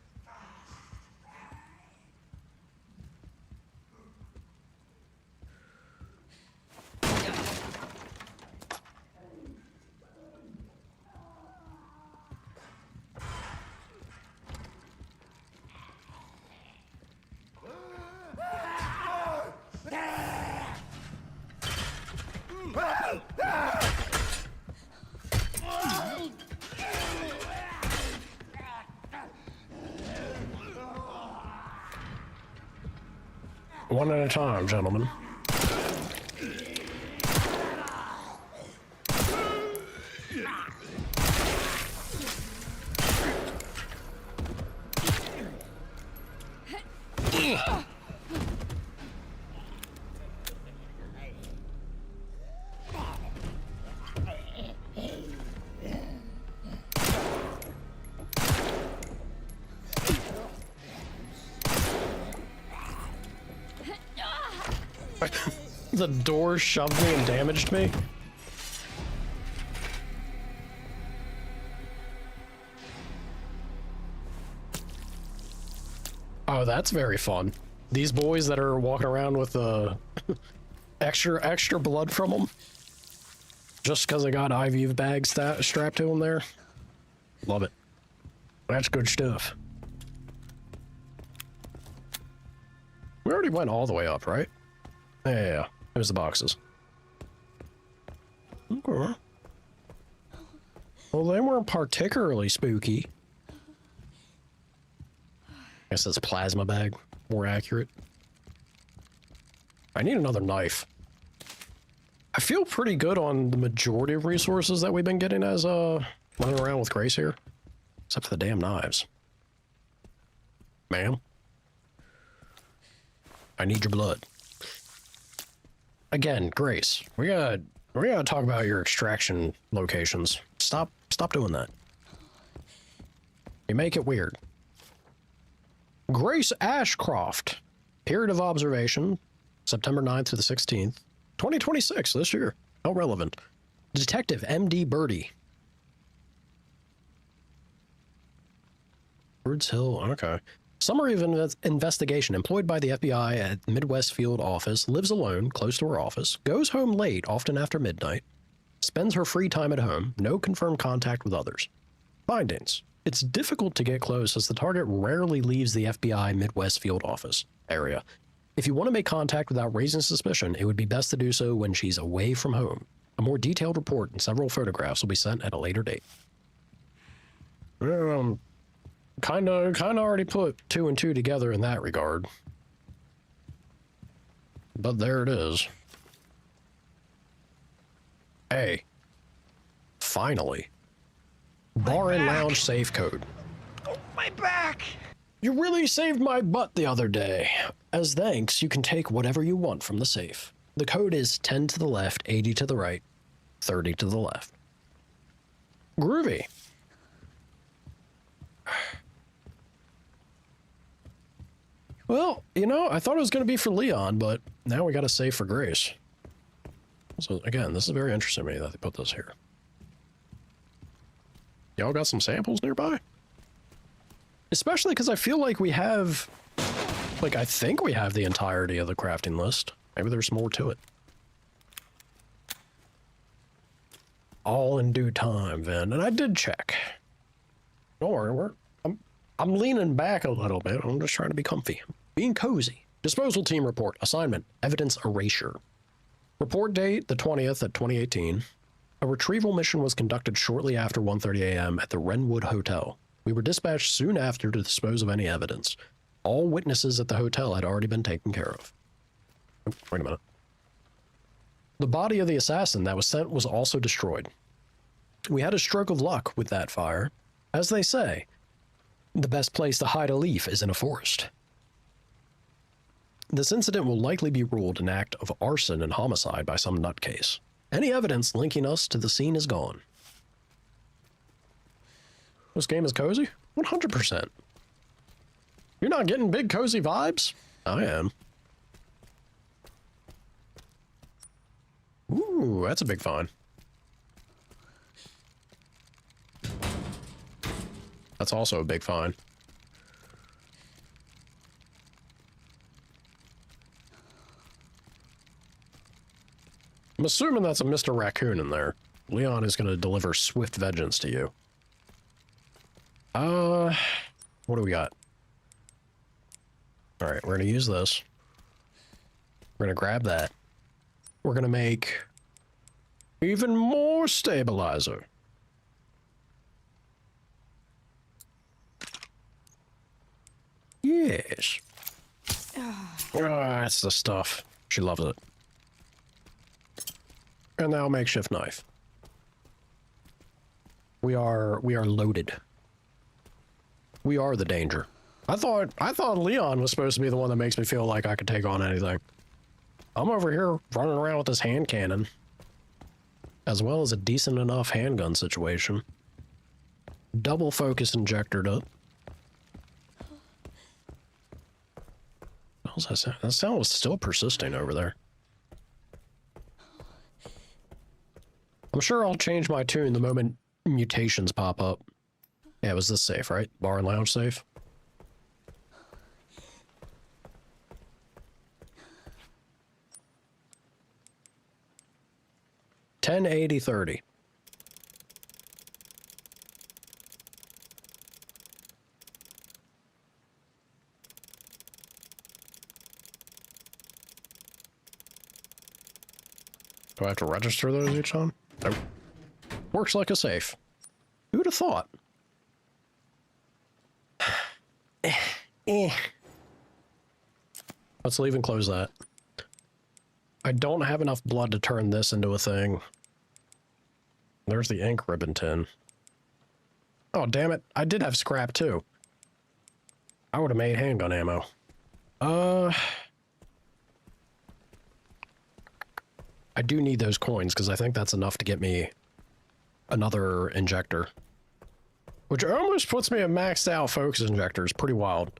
One at a time, gentlemen. The door shoved me and damaged me. Oh, that's very fun. These boys that are walking around with extra blood from them, just because I got IV bags strapped to them there. Love it. That's good stuff. We already went all the way up, right? Yeah. There's the boxes. Okay. Well, they weren't particularly spooky. I guess that's a plasma bag. More accurate. I need another knife. I feel pretty good on the majority of resources that we've been getting as running around with Grace here. Except for the damn knives. Ma'am? I need your blood. Again, Grace, we gotta talk about your extraction locations. Stop doing that. You make it weird. Grace Ashcroft, period of observation, September 9th to the 16th, 2026, this year. How relevant. Detective M.D. Birdie. Birds Hill, okay. Summary of investigation. Employed by the FBI at Midwest Field Office, lives alone, close to her office, goes home late, often after midnight, spends her free time at home, no confirmed contact with others. Findings. It's difficult to get close as the target rarely leaves the FBI Midwest Field Office area. If you want to make contact without raising suspicion, it would be best to do so when she's away from home. A more detailed report and several photographs will be sent at a later date. Kind of already put 2 and 2 together in that regard. But there it is. Hey. Finally. Bar and lounge safe code. Oh, my back! You really saved my butt the other day. As thanks, you can take whatever you want from the safe. The code is 10 to the left, 80 to the right, 30 to the left. Groovy. Well, you know, I thought it was going to be for Leon, but now we got to save for Grace. So, again, this is very interesting to me that they put this here. Y'all got some samples nearby? Especially because I feel like we have... Like, I think we have the entirety of the crafting list. Maybe there's more to it. All in due time, Vin. And I did check. Don't worry, I'm leaning back a little bit. I'm just trying to be comfy. Being cozy. Disposal team report. Assignment. Evidence erasure. Report date, the 20th at 2018. A retrieval mission was conducted shortly after 1:30 a.m. at the Wrenwood Hotel. We were dispatched soon after to dispose of any evidence. All witnesses at the hotel had already been taken care of. Wait a minute. The body of the assassin that was sent was also destroyed. We had a stroke of luck with that fire. As they say, the best place to hide a leaf is in a forest. This incident will likely be ruled an act of arson and homicide by some nutcase. Any evidence linking us to the scene is gone. This game is cozy? 100%. You're not getting big cozy vibes? I am. Ooh, that's a big find. That's also a big find. I'm assuming that's a Mr. Raccoon in there. Leon is going to deliver swift vengeance to you. What do we got? All right, we're going to use this. We're going to grab that. We're going to make even more stabilizer. Yes. That's the stuff. She loves it. And now makeshift knife. We are loaded. We are the danger. I thought Leon was supposed to be the one that makes me feel like I could take on anything. I'm over here running around with this hand cannon. As well as a decent enough handgun situation. Double focus injectored up. What was that sound? That sound was still persisting over there. I'm sure I'll change my tune the moment mutations pop up. Yeah, it was this safe, right? Bar and lounge safe. $10.80.30. Do I have to register those each time? Nope. Works like a safe. Who'd have thought? Let's leave and close that. I don't have enough blood to turn this into a thing. There's the ink ribbon tin. Oh, damn it. I did have scrap, too. I would have made handgun ammo. I do need those coins, because I think that's enough to get me another injector. Which almost puts me at maxed out focus injectors. Pretty wild.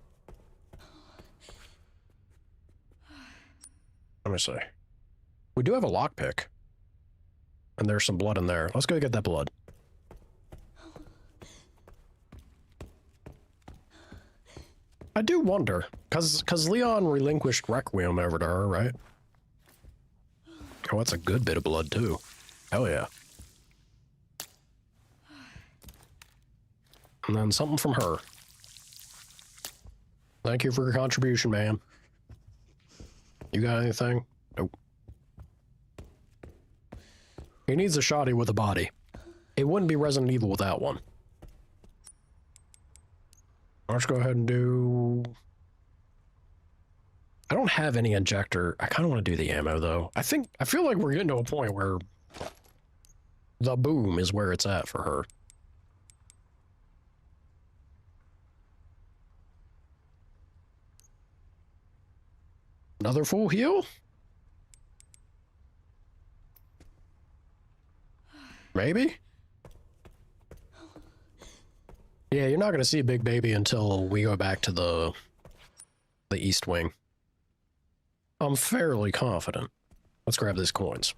Let me see. We do have a lockpick. And there's some blood in there. Let's go get that blood. I do wonder, because Leon relinquished Requiem over to her, right? Oh, that's a good bit of blood, too. Hell yeah. And then something from her. Thank you for your contribution, ma'am. You got anything? Nope. He needs a shotty with a body. It wouldn't be Resident Evil without one. Let's go ahead and do... I don't have any injector. I kind of want to do the ammo, though. I feel like we're getting to a point where the boom is where it's at for her. Another full heal? Maybe? Yeah, you're not going to see Big Baby until we go back to the East Wing. I'm fairly confident. Let's grab these coins.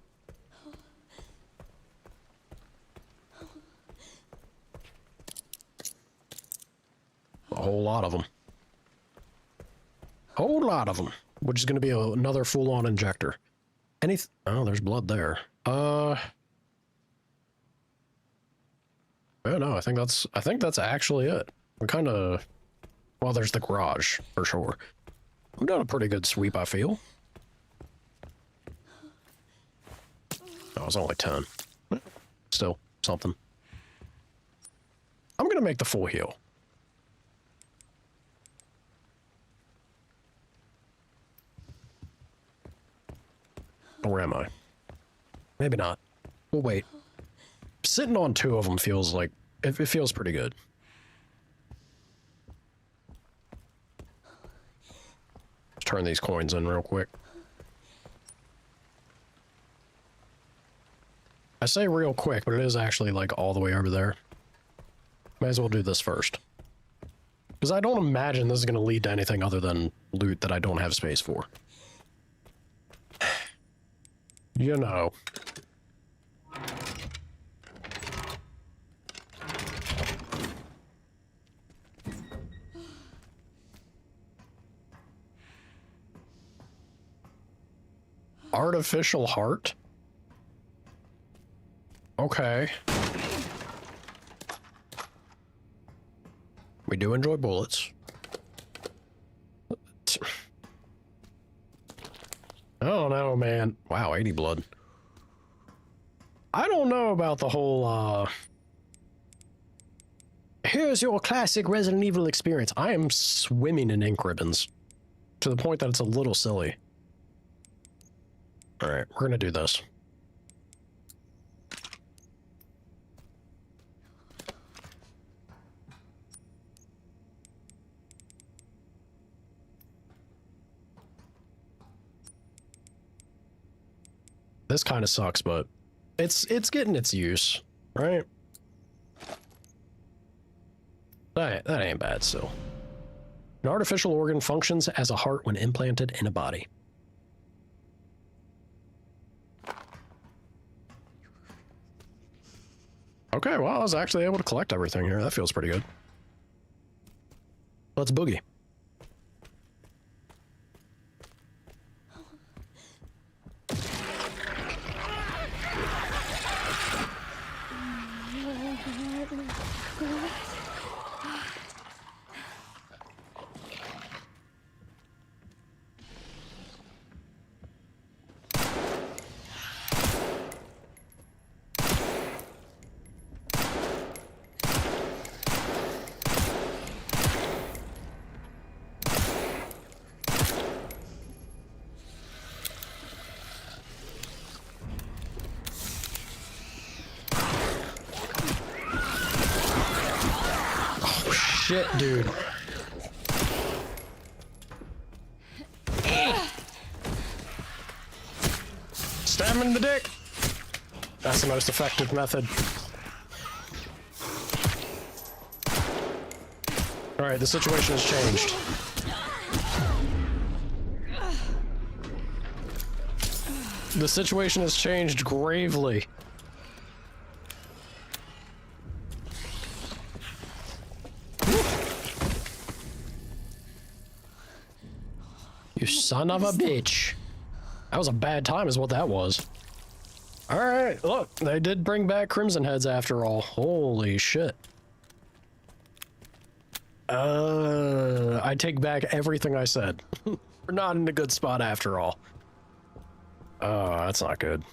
A whole lot of them. Whole lot of them. Which is going to be another full-on injector. Oh, there's blood there. Oh no, I think that's actually it. We kind of... Well, there's the garage, for sure. We've done a pretty good sweep, I feel. Oh, it's only 10. Still, something. I'm gonna make the full heal. Where am I? Maybe not. We'll wait. Sitting on 2 of them feels like... It feels pretty good. Let's turn these coins in real quick. I say real quick, but it is actually like all the way over there. Might as well do this first. Because I don't imagine this is going to lead to anything other than loot that I don't have space for. You know. Artificial heart? Okay. We do enjoy bullets. I don't know, man. Wow, 80 blood. I don't know about the whole, here's your classic Resident Evil experience. I am swimming in ink ribbons. To the point that it's a little silly. All right, we're gonna do this. This kind of sucks, but it's getting its use, right? That ain't bad still. An artificial organ functions as a heart when implanted in a body. Okay, well, I was actually able to collect everything here. That feels pretty good. Let's boogie. Shit, dude. Stab him in the dick. That's the most effective method. All right, the situation has changed. The situation has changed gravely. You son of a bitch. That was a bad time is what that was. Alright, look, they did bring back Crimson Heads after all. Holy shit. I take back everything I said. We're not in a good spot after all. Oh, that's not good.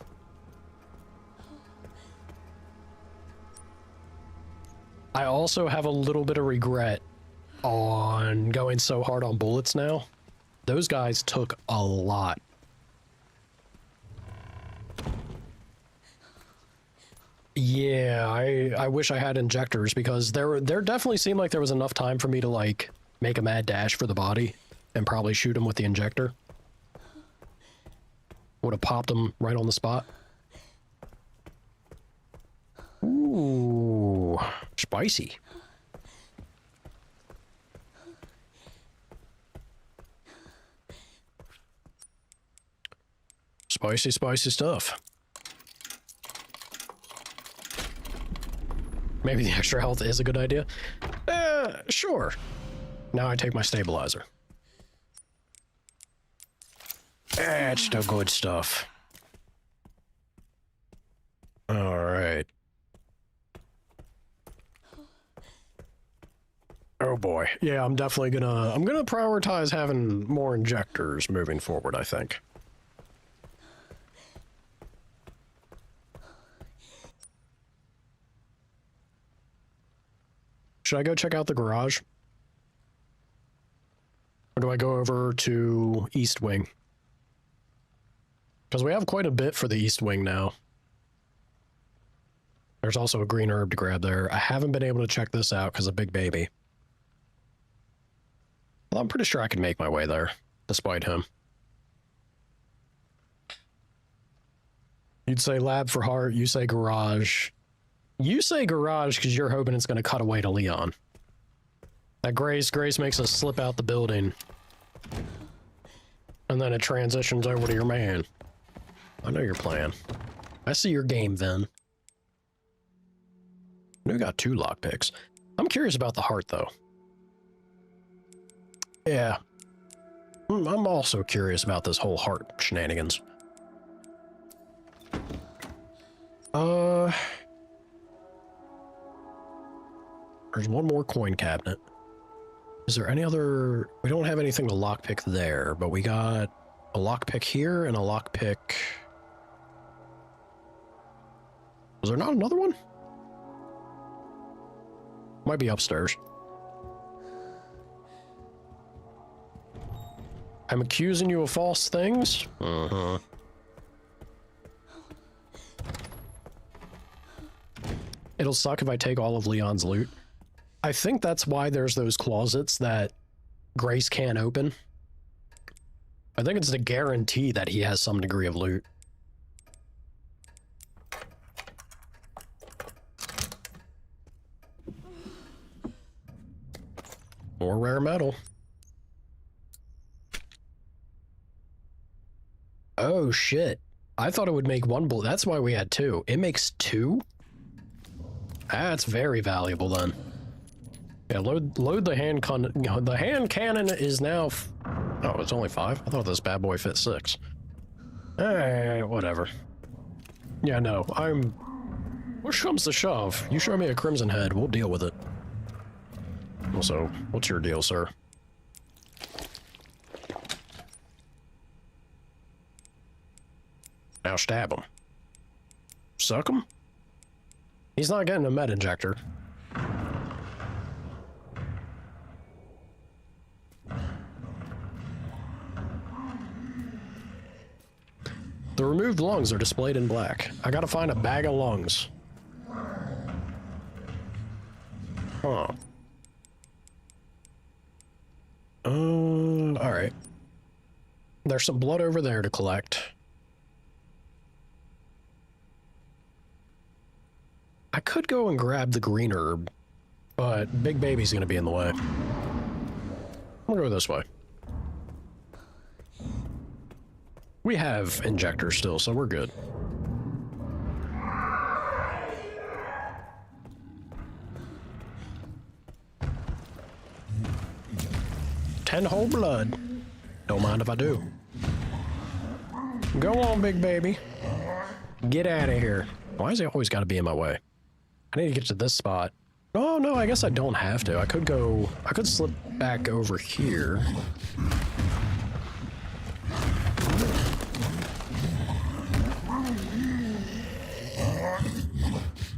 I also have a little bit of regret on going so hard on bullets now. Those guys took a lot. Yeah, I wish I had injectors because there definitely seemed like there was enough time for me to like make a mad dash for the body and probably shoot him with the injector. Would have popped him right on the spot. Ooh, spicy. Spicy, spicy stuff. Maybe the extra health is a good idea. Sure. Now I take my stabilizer. That's the good stuff. All right. Oh boy. Yeah, I'm definitely gonna prioritize having more injectors moving forward, I think. Should I go check out the garage? Or do I go over to East Wing? Because we have quite a bit for the East Wing now. There's also a green herb to grab there. I haven't been able to check this out because of Big Baby. Well, I'm pretty sure I can make my way there, despite him. You'd say lab for heart, you say garage. You say garage because you're hoping it's going to cut away to Leon. That Grace makes us slip out the building. And then it transitions over to your man. I know your plan. I see your game, Vin. We got 2 lockpicks. I'm curious about the heart, though. Yeah. I'm also curious about this whole heart shenanigans. There's one more coin cabinet. Is there any other... We don't have anything to lockpick there, but we got a lockpick here and a lockpick... Was there not another one? Might be upstairs. I'm accusing you of false things? Uh-huh. It'll suck if I take all of Leon's loot. I think that's why there's those closets that Grace can't open. I think it's to guarantee that he has some degree of loot. More rare metal. Oh shit. I thought it would make one bullet. That's why we had two. It makes two? That's very valuable then. Yeah, load the hand cannon. The hand cannon is now... Oh, it's only 5? I thought this bad boy fit 6. Whatever. Yeah, no, Push comes to shove. You show me a crimson head, we'll deal with it. Also, what's your deal, sir? Now stab him. Suck him? He's not getting a med injector. The removed lungs are displayed in black. I gotta find a bag of lungs. Huh. Alright. There's some blood over there to collect. I could go and grab the green herb, but Big Baby's gonna be in the way. I'm gonna go this way. We have injectors still, so we're good. Ten whole blood. Don't mind if I do. Go on, Big Baby. Get out of here. Why is he always got to be in my way? I need to get to this spot. Oh, no, I guess I don't have to. I could slip back over here.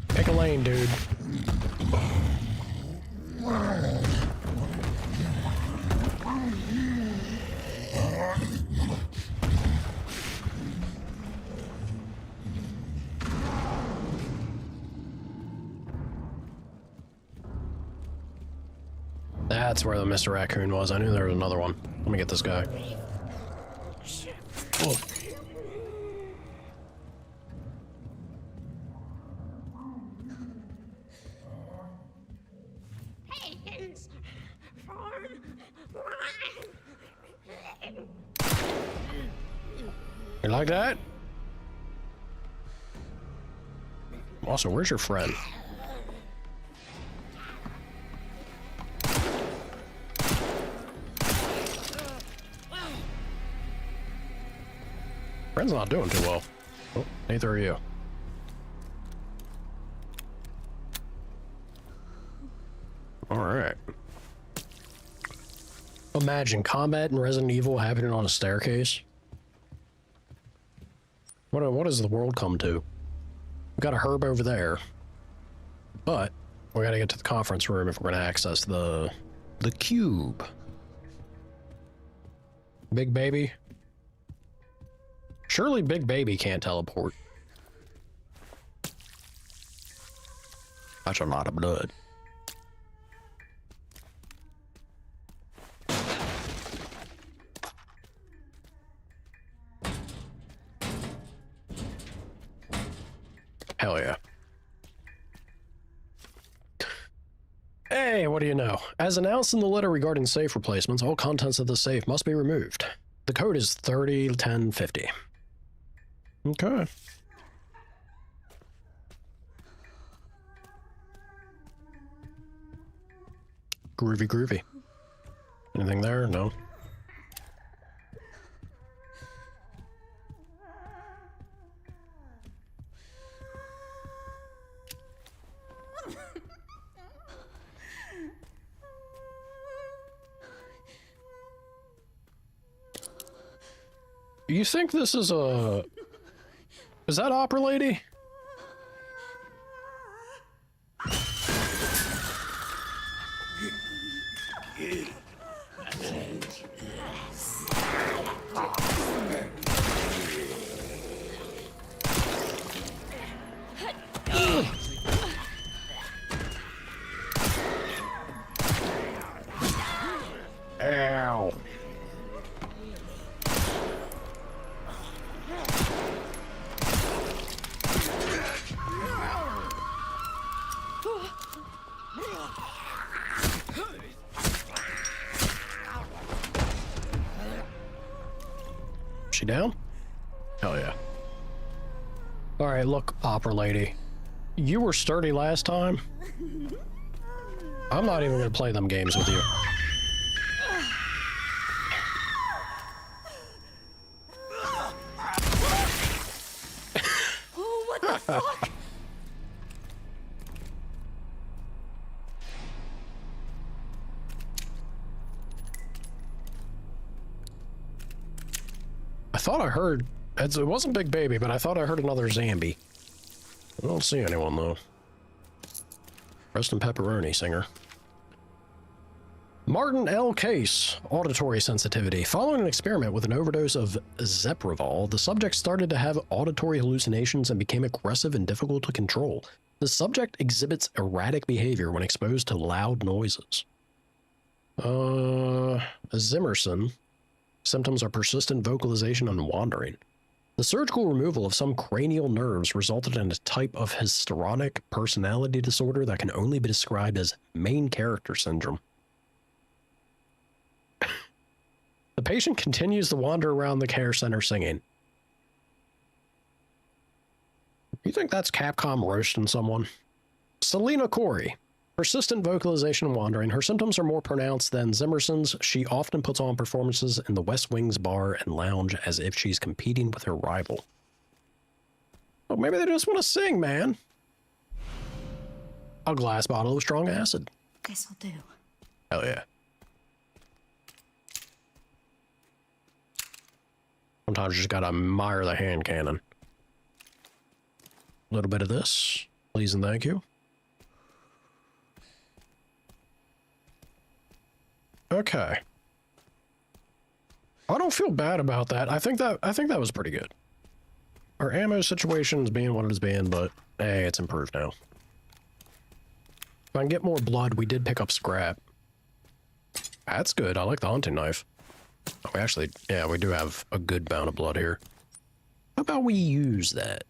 Pick a lane, dude. That's where the Mr. Raccoon was. I knew there was another one. Let me get this guy. Oh. You like that? Also, where's your friend? Friend's not doing too well. Oh, neither are you. Alright. Imagine combat in Resident Evil happening on a staircase. What does the world come to? We got a herb over there. But we gotta get to the conference room if we're gonna access the cube. Big Baby. Surely Big Baby can't teleport. That's a lot of blood. Hell yeah. Hey, what do you know? As announced in the letter regarding safe replacements, all contents of the safe must be removed. The code is 301050. Okay. Groovy, groovy. Anything there? No. You think this is a... Is that Opera Lady? She down? Hell yeah. Alright, look, opera lady. You were sturdy last time. I'm not even gonna play them games with you. Oh, what the fuck? I thought I heard... It wasn't Big Baby, but I thought I heard another Zambi. I don't see anyone, though. Rest in pepperoni, singer. Martin L. Case, auditory sensitivity. Following an experiment with an overdose of Zeprivol, the subject started to have auditory hallucinations and became aggressive and difficult to control. The subject exhibits erratic behavior when exposed to loud noises. Zimmerson. Symptoms are persistent vocalization and wandering. The surgical removal of some cranial nerves resulted in a type of histrionic personality disorder that can only be described as main character syndrome. The patient continues to wander around the care center singing. You think that's Capcom roasting someone? Selena Corey. Persistent vocalization and wandering. Her symptoms are more pronounced than Zimmerson's. She often puts on performances in the West Wing's bar and lounge as if she's competing with her rival. Well, maybe they just want to sing, man. A glass bottle of strong acid. This'll do. Hell yeah. Sometimes you just gotta admire the hand cannon. A little bit of this, please and thank you. Okay. I don't feel bad about that. I think that was pretty good. Our ammo situation is being what it is being, but hey, it's improved now. If I can get more blood, we did pick up scrap. That's good. I like the hunting knife. Oh, we actually, yeah, we do have a good amount of blood here. How about we use that?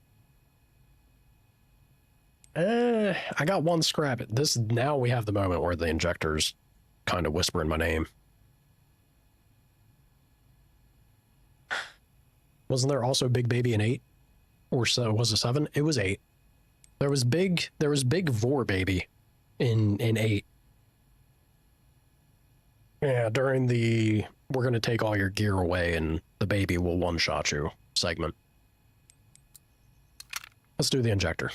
I got one scrap. Now we have the moment where the injector's kind of whispering my name. Wasn't there also Big Baby in 8? Or so was it 7? It was 8. There was Big Vor Baby in 8. Yeah, during the we're gonna take all your gear away and the baby will one-shot you segment. Let's do the injector.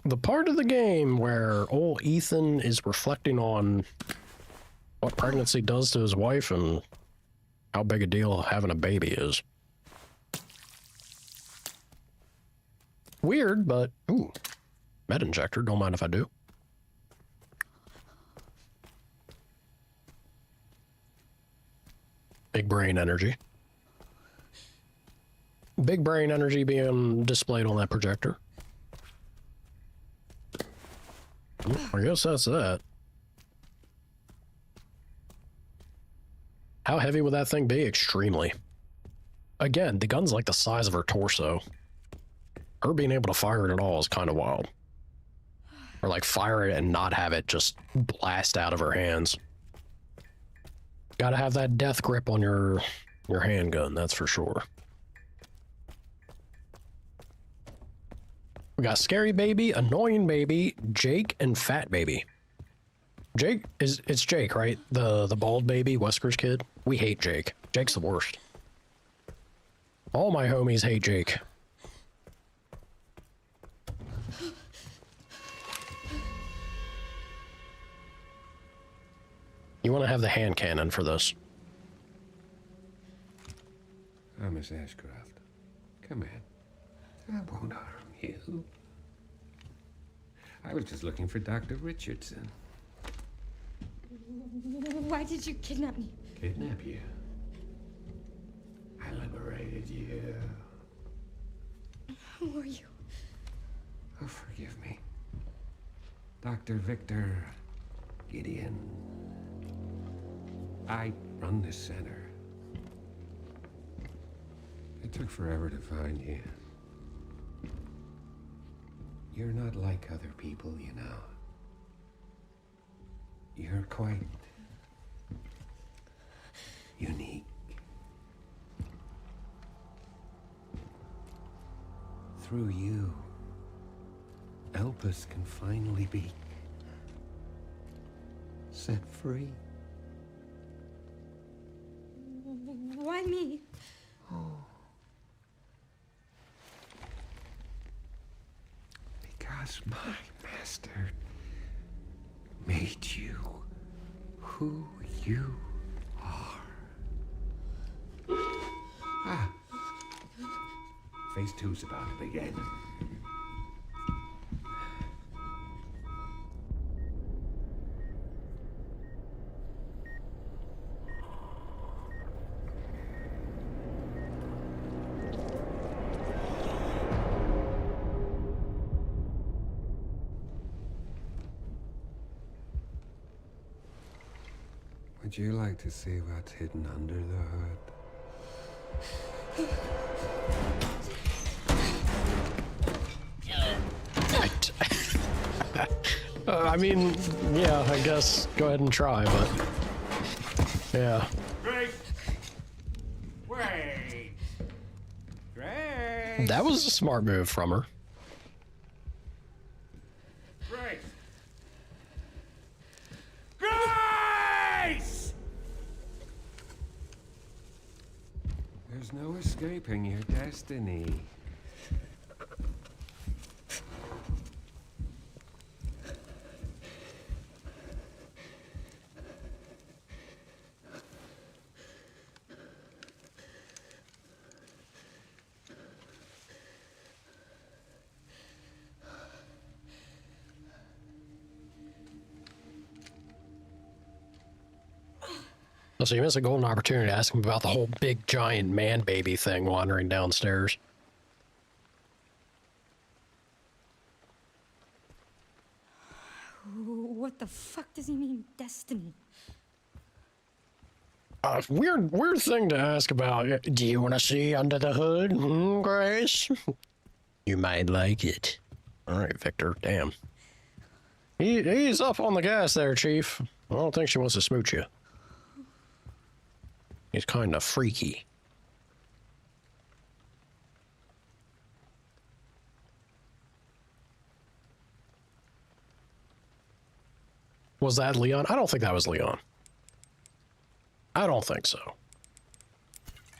The part of the game where old Ethan is reflecting on what pregnancy does to his wife and how big a deal having a baby is. Weird, but ooh, med injector, don't mind if I do. Big brain energy. Big brain energy being displayed on that projector. I guess that's that. How heavy would that thing be? Extremely. Again, the gun's like the size of her torso. Her being able to fire it at all is kind of wild. Or like fire it and not have it just blast out of her hands. Gotta have that death grip on your handgun, that's for sure. We got Scary Baby, Annoying Baby, Jake, and Fat Baby. Jake it's Jake, right? The bald baby, Wesker's kid. We hate Jake. Jake's the worst. All my homies hate Jake. You want to have the hand cannon for this. Oh, Miss Ashcroft. Come in. I won't harm you. I was just looking for Dr. Richardson. Why did you kidnap me? Kidnap you? I liberated you. Who are you? Oh, forgive me. Dr. Victor Gideon. I run this center. It took forever to find you. You're not like other people, you know. You're quite unique. Through you, Elpis can finally be set free. Why me? Because my master made you who you are. Ah. Phase 2's about to begin. Would you like to see what's hidden under the hood? I mean, yeah, I guess go ahead and try, but yeah. Grace! Wait! Grace! That was a smart move from her. Grace! Grace! There's no escaping your destiny. So you missed a golden opportunity to ask him about the whole big giant man baby thing wandering downstairs. What the fuck does he mean, destiny? Weird thing to ask about. Do you want to see under the hood, Grace? You might like it. All right, Victor. Damn. He's up on the gas there, Chief. I don't think she wants to smooch you. He's kind of freaky. Was that Leon? I don't think that was Leon. I don't think so.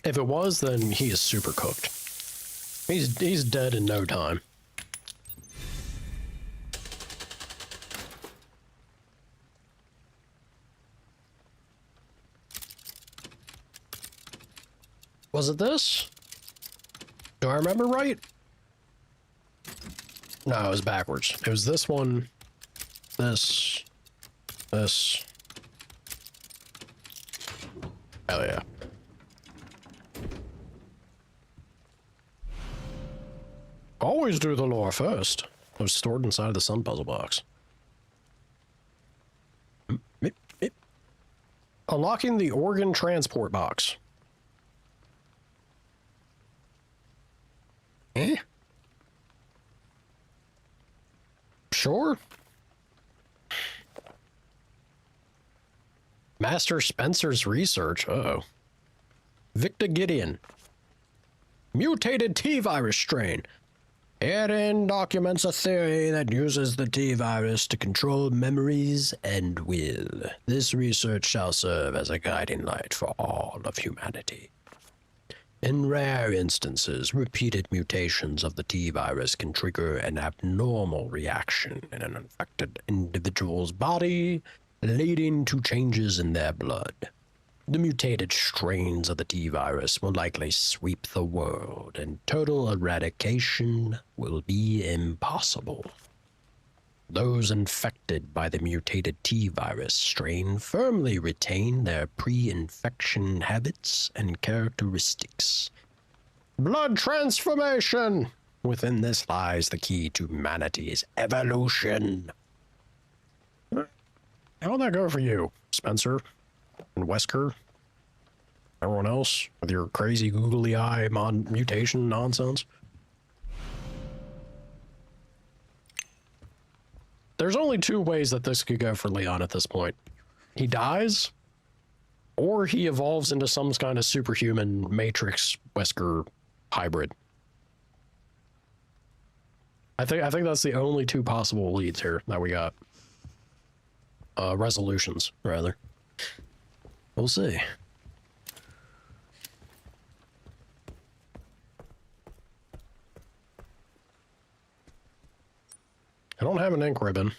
If it was, then he is super cooked. He's dead in no time. Was it this? Do I remember right? No, it was backwards. It was this one, this. Hell yeah. Always do the lore first. It was stored inside the sun puzzle box. Unlocking the organ transport box. Eh? Sure. Master Spencer's research. Uh-oh. Victor Gideon. Mutated T-virus strain. Herein documents a theory that uses the T-virus to control memories and will. This research shall serve as a guiding light for all of humanity. In rare instances, repeated mutations of the T-virus can trigger an abnormal reaction in an infected individual's body, leading to changes in their blood. The mutated strains of the T-virus will likely sweep the world, and total eradication will be impossible. Those infected by the mutated T-virus strain firmly retain their pre-infection habits and characteristics. Blood transformation! Within this lies the key to humanity's evolution. How'd that go for you, Spencer and Wesker? Everyone else with your crazy googly eye mutation nonsense? There's only two ways that this could go for Leon at this point. He dies, or he evolves into some kind of superhuman Matrix Wesker hybrid. I think that's the only two possible leads here that we got. Resolutions, rather. We'll see. I don't have an ink ribbon.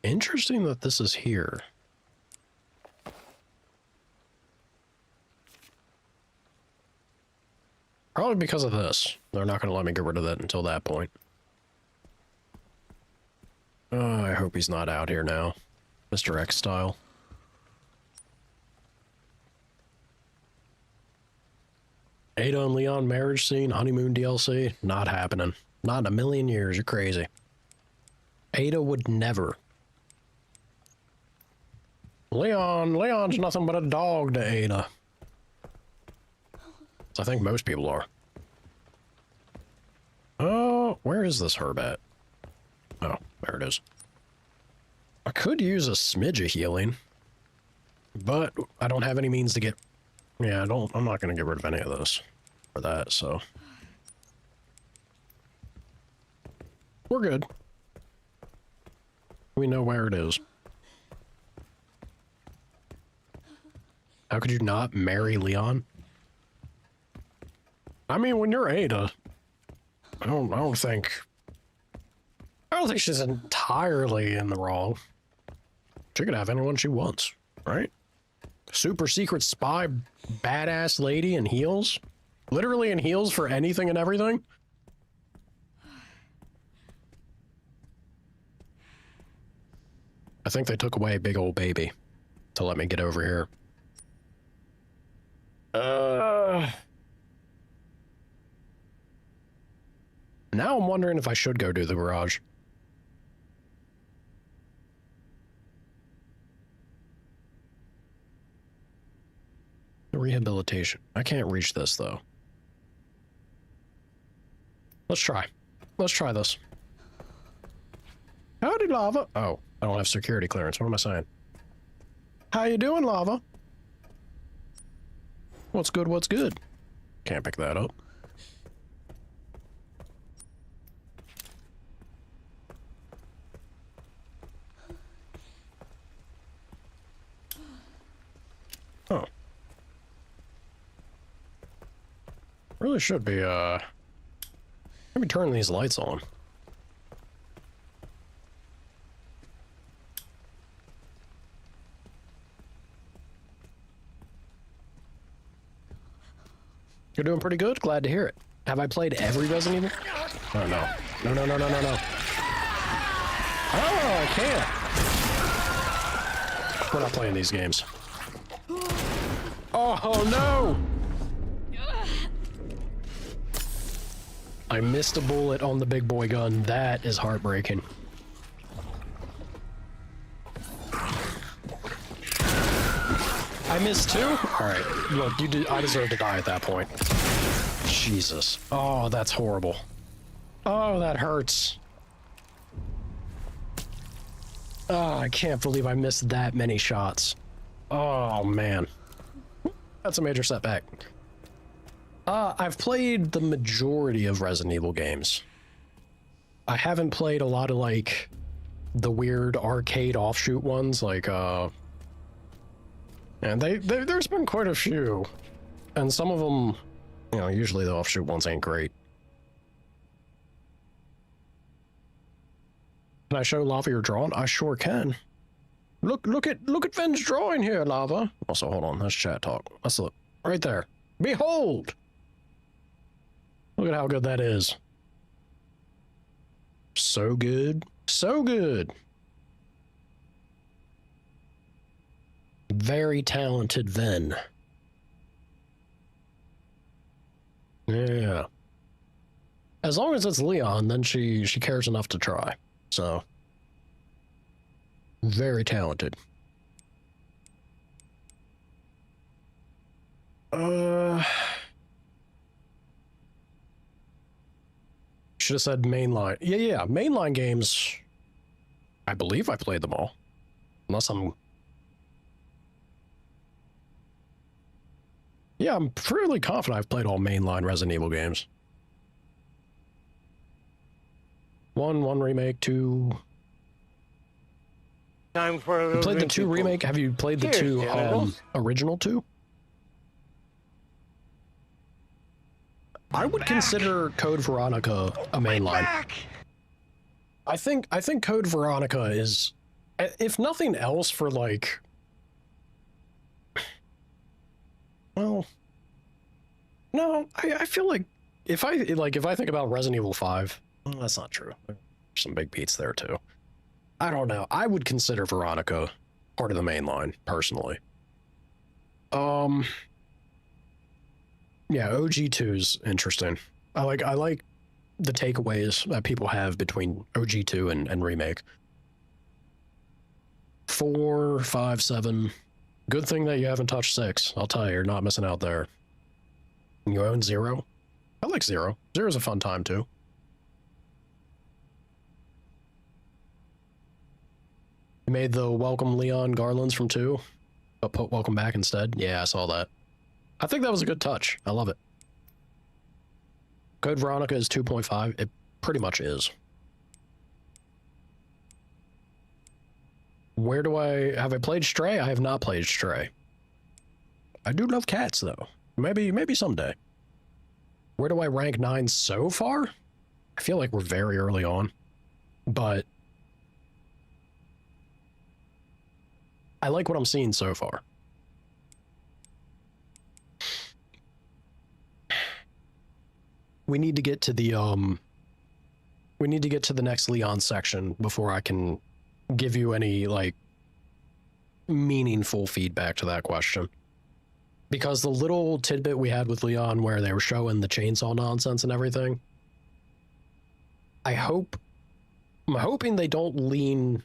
Interesting that this is here. Probably because of this. They're not going to let me get rid of that until that point. Oh, I hope he's not out here now. Mr. X style. Ada and Leon marriage scene, honeymoon DLC, not happening. Not in a million years, you're crazy. Ada would never. Leon's nothing but a dog to Ada. I think most people are. Oh, where is this herb at? Oh, there it is. I could use a smidge of healing, but I don't have any means to get... Yeah, I'm not going to get rid of any of this for that, so... We're good. We know where it is. How could you not marry Leon? I mean, when you're Ada, I don't think she's entirely in the wrong. She could have anyone she wants, right? Super secret spy, badass lady in heels, literally in heels for anything and everything. I think they took away big old baby to let me get over here. Now I'm wondering if I should go do the garage. The rehabilitation. I can't reach this, though. Let's try. Let's try this. Howdy, Lava. Oh, I don't have security clearance. What am I saying? How you doing, Lava? What's good, what's good? Can't pick that up. Oh. Really should be, maybe turn these lights on. You're doing pretty good. Glad to hear it. Have I played every Resident Evil? Oh, no. No, no, no, no, no, no. Oh, I can't. We're not playing these games. Oh, no! I missed a bullet on the big boy gun. That is heartbreaking. I missed two? Alright, look, I deserve to die at that point. Jesus. Oh, that's horrible. Oh, that hurts. Oh, I can't believe I missed that many shots. Oh, man. That's a major setback. I've played the majority of Resident Evil games. I haven't played a lot of, like, the weird arcade offshoot ones, like, and there's been quite a few. And some of them, you know, usually the offshoot ones ain't great. Can I show Lava your drawing? I sure can. Look at Ven's drawing here, Lava. Also, hold on, let's chat talk. Let's look. Right there. Behold! Look at how good that is. So good. So good. Very talented Ven. Yeah. As long as it's Leon, then she cares enough to try. So. Very talented. should have said mainline. Yeah, mainline games. I believe I played them all. Unless I'm... Yeah, I'm fairly confident I've played all mainline Resident Evil games. 1 remake, 2... Time for a You little played the drink 2 before- remake? Have you played the Cheers, 2 genitals. original 2? I would consider Code Veronica a mainline. Back! I think Code Veronica is, if nothing else, for like, well, no, I feel like if I think about Resident Evil 5, well, that's not true. There's some big beats there too. I don't know. I would consider Veronica part of the main line, personally. Yeah, OG2's interesting. I like the takeaways that people have between OG2 and remake. 4, 5, 7. Good thing that you haven't touched 6. I'll tell you, you're not missing out there. You own 0? I like 0. 0's a fun time too. You made the Welcome Leon garlands from 2, but put Welcome Back instead? Yeah, I saw that. I think that was a good touch. I love it. Code Veronica is 2.5. It pretty much is. Where do have I played Stray? I have not played Stray. I do love cats though. Maybe someday. Where do I rank 9 so far? I feel like we're very early on, but I like what I'm seeing so far. We need to get to the next Leon section before I can give you any like meaningful feedback to that question. Because the little tidbit we had with Leon where they were showing the chainsaw nonsense and everything, I'm hoping they don't lean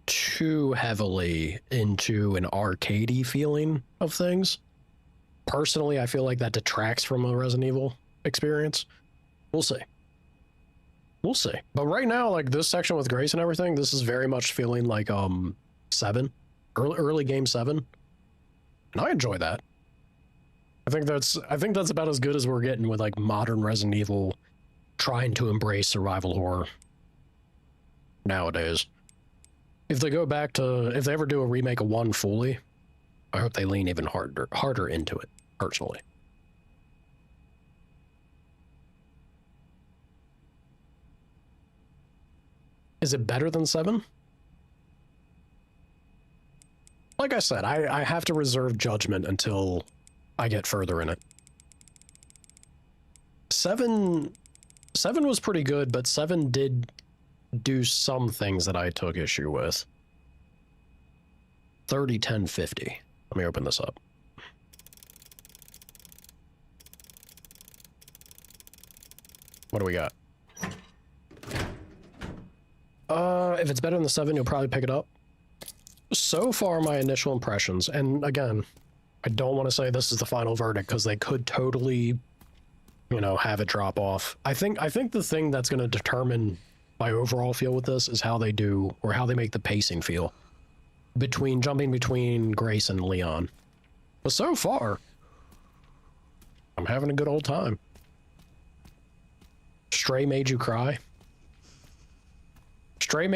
too heavily into an arcadey feeling of things. Personally, I feel like that detracts from a Resident Evil experience. We'll see. We'll see. But right now, like this section with Grace and everything, this is very much feeling like 7, early game 7, and I enjoy that. I think that's about as good as we're getting with like modern Resident Evil trying to embrace survival horror nowadays. If they ever do a remake of 1 fully, I hope they lean even harder into it, personally. Is it better than 7? Like I said, I have to reserve judgment until I get further in it. 7 was pretty good, but 7 did do some things that I took issue with. 30, 10, 50. Let me open this up. What do we got? If it's better than the 7, you'll probably pick it up. So far, my initial impressions, and again, I don't want to say this is the final verdict because they could totally, have it drop off. I think the thing that's going to determine my overall feel with this is how they do, or how they make the pacing feel jumping between Grace and Leon. But so far, I'm having a good old time. Stray made you cry? Stray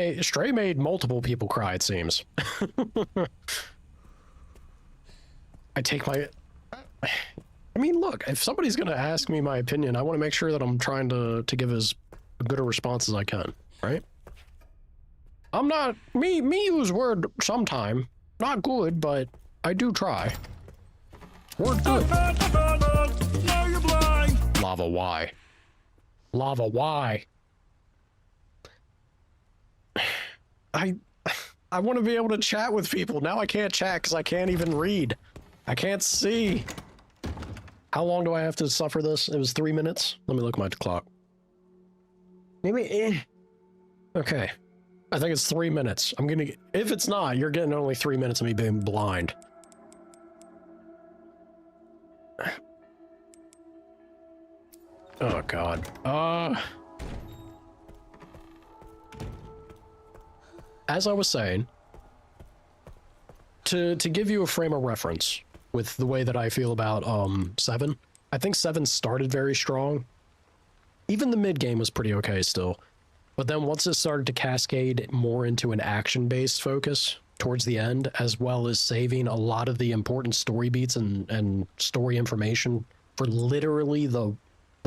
made multiple people cry, it seems. I mean, look, if somebody's gonna ask me my opinion, I want to make sure that I'm trying to give as good a response as I can, right? I'm not, me use word sometime. Not good, but I do try. Word good. Now you're blind! Lava why? Lava why? I want to be able to chat with people. Now I can't chat because I can't even read. I can't see. How long do I have to suffer this? It was 3 minutes. Let me look at my clock. Maybe, okay. I think it's 3 minutes. If it's not, you're getting only 3 minutes of me being blind. Oh god. As I was saying, to give you a frame of reference with the way that I feel about 7, I think 7 started very strong. Even the mid game was pretty okay still. But then once it started to cascade more into an action-based focus towards the end, as well as saving a lot of the important story beats and story information for literally the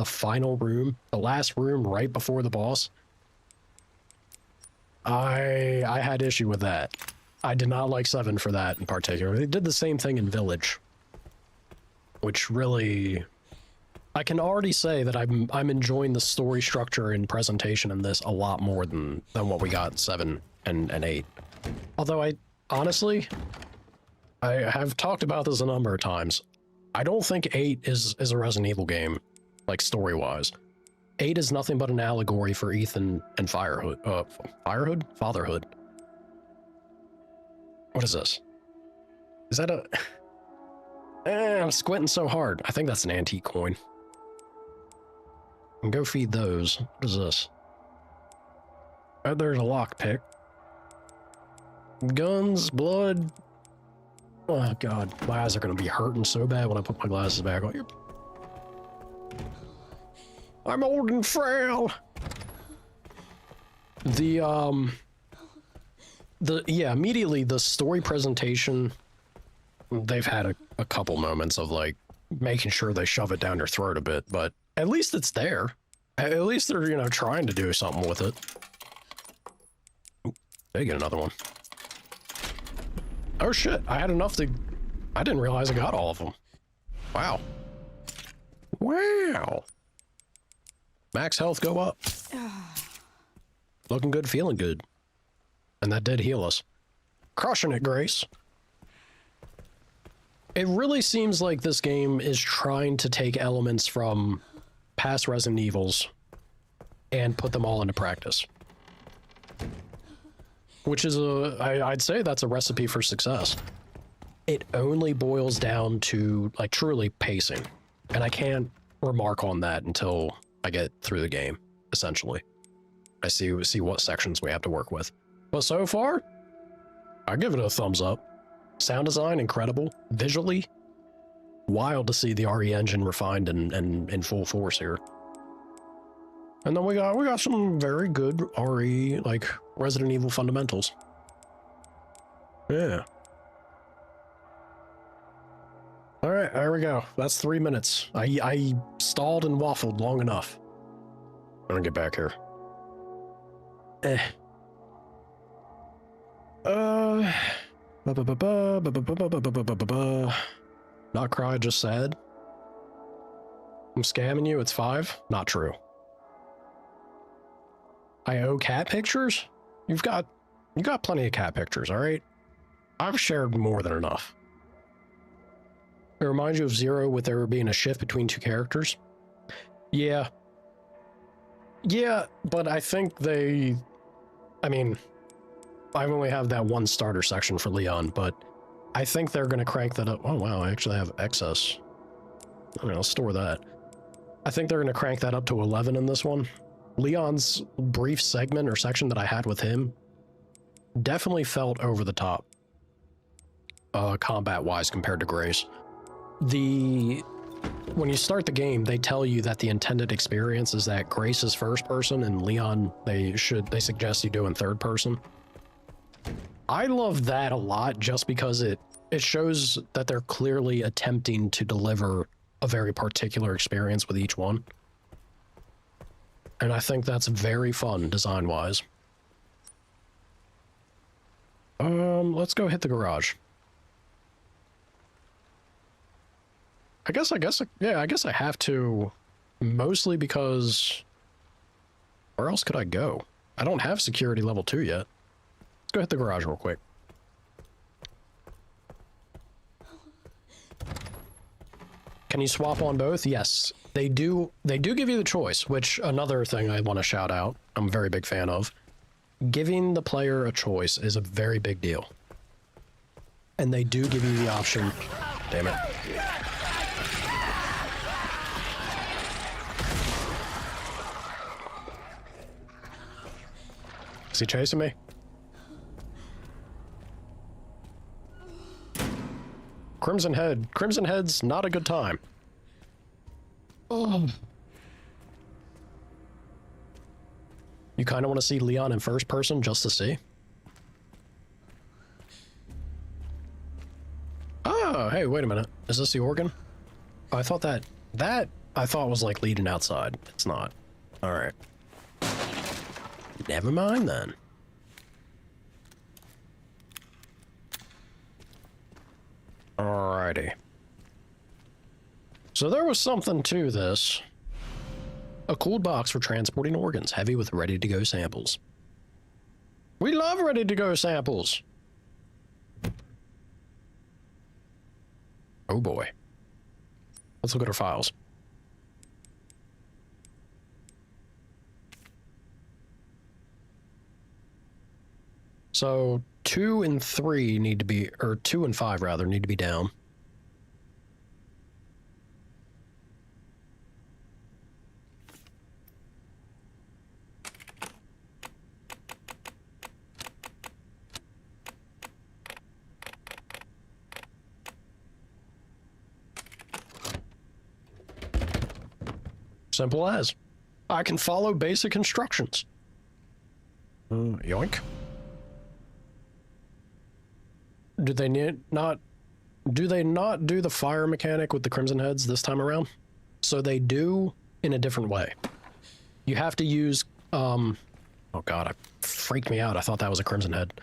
final room, the last room right before the boss, I had issue with that. I did not like 7 for that in particular. They did the same thing in Village, which really, I can already say that I'm enjoying the story structure and presentation in this a lot more than what we got in 7 and 8. Although I honestly have talked about this a number of times. I don't think 8 is a Resident Evil game, like story-wise. 8 is nothing but an allegory for Ethan and Fatherhood. What is this? Is that a... I'm squinting so hard. I think that's an antique coin. And go feed those. What is this? Oh, there's a lockpick. Guns, blood. Oh god, my eyes are gonna be hurting so bad when I put my glasses back on. I'm old and frail. Immediately the story presentation, they've had a couple moments of like making sure they shove it down your throat a bit, but at least it's there. At least they're, you know, trying to do something with it. Ooh, they get another one. Oh shit, I had enough to... I didn't realize I got all of them. Wow. Wow. Max health go up. Looking good, feeling good. And that did heal us. Crushing it, Grace. It really seems like this game is trying to take elements from past Resident Evils and put them all into practice. Which is I'd say that's a recipe for success. It only boils down to, like, truly pacing. And I can't remark on that until I get through the game, essentially. I see what sections we have to work with. But so far, I give it a thumbs up. Sound design, incredible. Visually, wild to see the RE engine refined and in full force here. And then we got some very good RE, like, Resident Evil fundamentals. Yeah. All right, there we go. That's 3 minutes. I stalled and waffled long enough. I'm gonna get back here. Not cry, just sad. I'm scamming you, it's 5? Not true. I owe cat pictures? You got plenty of cat pictures, alright? I've shared more than enough. It reminds you of Zero with there being a shift between 2 characters? Yeah. Yeah, but I think I mean, I only have that one starter section for Leon, but I think they're going to crank that up. Oh, wow, I actually have excess. I mean, I'll store that. I think they're going to crank that up to 11 in this one. Leon's brief segment or section that I had with him definitely felt over the top, combat-wise compared to Grace. When you start the game, they tell you that the intended experience is that Grace is first person and Leon, they suggest you do in third person. I love that a lot just because it shows that they're clearly attempting to deliver a very particular experience with each one. And I think that's very fun design-wise. Let's go hit the garage. I guess I have to, mostly because where else could I go? I don't have security level 2 yet. Let's go hit the garage real quick. Can you swap on both? Yes, they do give you the choice, which another thing I want to shout out, I'm a very big fan of. Giving the player a choice is a very big deal. And they do give you the option. Damn it. Is he chasing me? Crimson Head. Crimson Head's not a good time. Oh. You kind of want to see Leon in first person just to see? Oh, hey, wait a minute. Is this the organ? Oh, I thought that I thought was like leading outside. It's not. All right. Never mind then. Alrighty. So there was something to this. A cooled box for transporting organs, heavy with ready-to-go samples. We love ready-to-go samples. Oh boy. Let's look at our files. So 2 and 3 need to be, or 2 and 5 rather, need to be down. Simple as. I can follow basic instructions. Yoink. Do they not do the fire mechanic with the Crimson Heads this time around? So they do in a different way. You have to use oh god, it freaked me out. I thought that was a Crimson Head.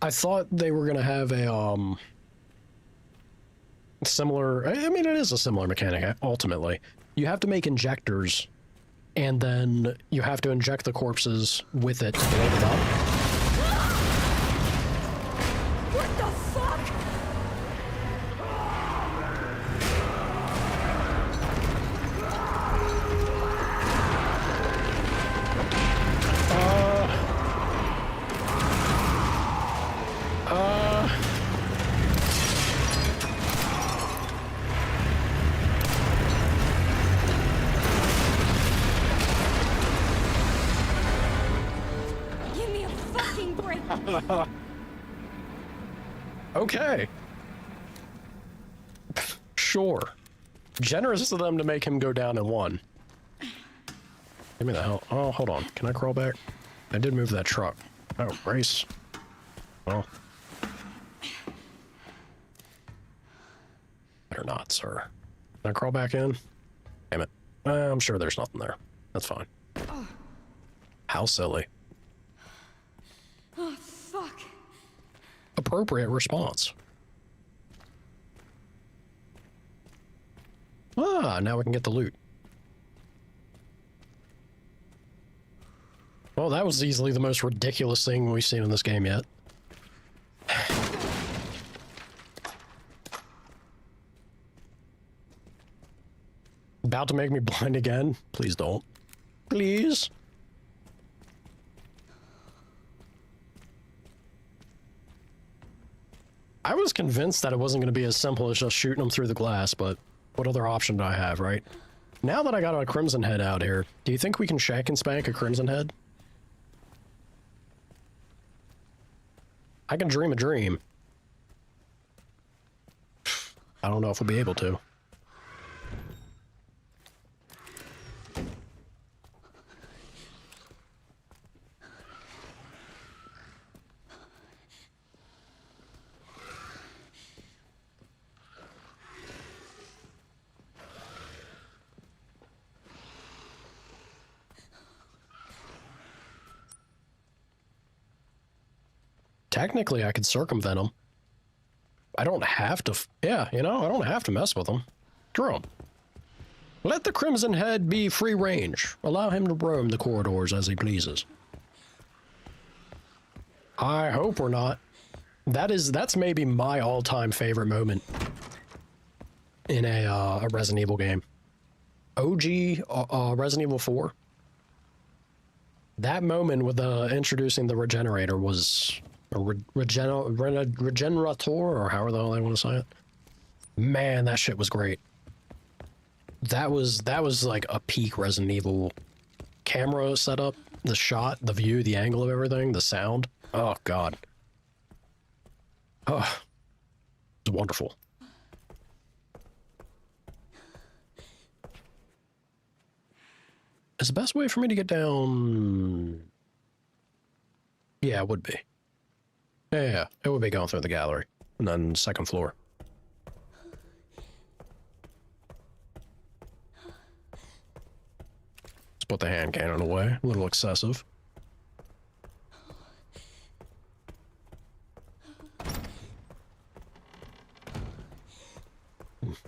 I thought they were gonna have a similar, I mean it is a similar mechanic ultimately. You have to make injectors and then you have to inject the corpses with it to blow them up. What the fuck? Give me a fucking break. Okay. Sure. Generous of them to make him go down in one. Give me the hell. Oh, hold on. Can I crawl back? I did move that truck. Oh, Grace. Well. Better not, sir. Can I crawl back in? Damn it. I'm sure there's nothing there. That's fine. How silly. Oh, fuck. Appropriate response. Ah, now we can get the loot. Well, that was easily the most ridiculous thing we've seen in this game yet. About to make me blind again? Please don't. Please? I was convinced that it wasn't going to be as simple as just shooting them through the glass, but what other option do I have, right? Now that I got a Crimson Head out here, do you think we can shank and spank a Crimson Head? I can dream a dream. I don't know if we'll be able to. Technically, I could circumvent them. I don't have to, yeah, you know, I don't have to mess with them. Screw 'em. Let the Crimson Head be free range. Allow him to roam the corridors as he pleases. I hope we're not. That's maybe my all-time favorite moment in a Resident Evil game. OG Resident Evil 4. That moment with introducing the regenerator was regenerator, or however the hell they want to say it. Man, that shit was great. That was like a peak Resident Evil camera setup. the shot, the view, the angle of everything, the sound. Oh God. Oh, it's wonderful. Is the best way for me to get down? Yeah, it would be. Yeah, it would be going through the gallery and then second floor. Let's put the hand cannon away. A little excessive.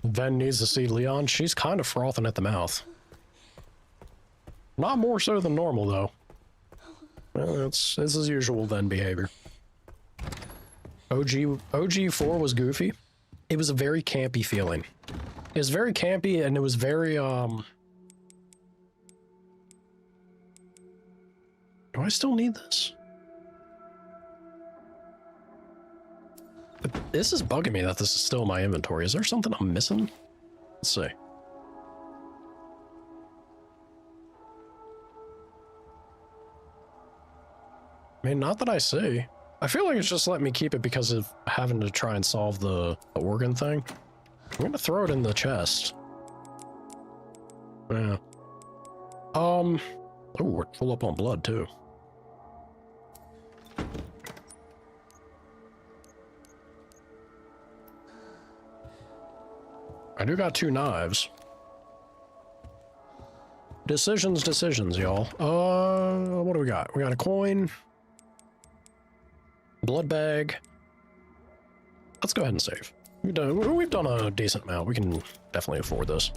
Ven needs to see Leon. She's kind of frothing at the mouth. Not more so than normal, though. Well, it's as usual Ven behavior. OG4 was goofy. It was a very campy feeling. It was very campy, and it was very, Do I still need this? But this is bugging me that this is still in my inventory. Is there something I'm missing? Let's see. I mean, not that I see. I feel like it's just letting me keep it because of having to try and solve the organ thing. I'm gonna throw it in the chest. Yeah. Oh, we're full up on blood too. I do got 2 knives. Decisions, y'all. What do we got? We got a coin. Blood bag. Let's go ahead and save. We've done a decent amount. We can definitely afford this.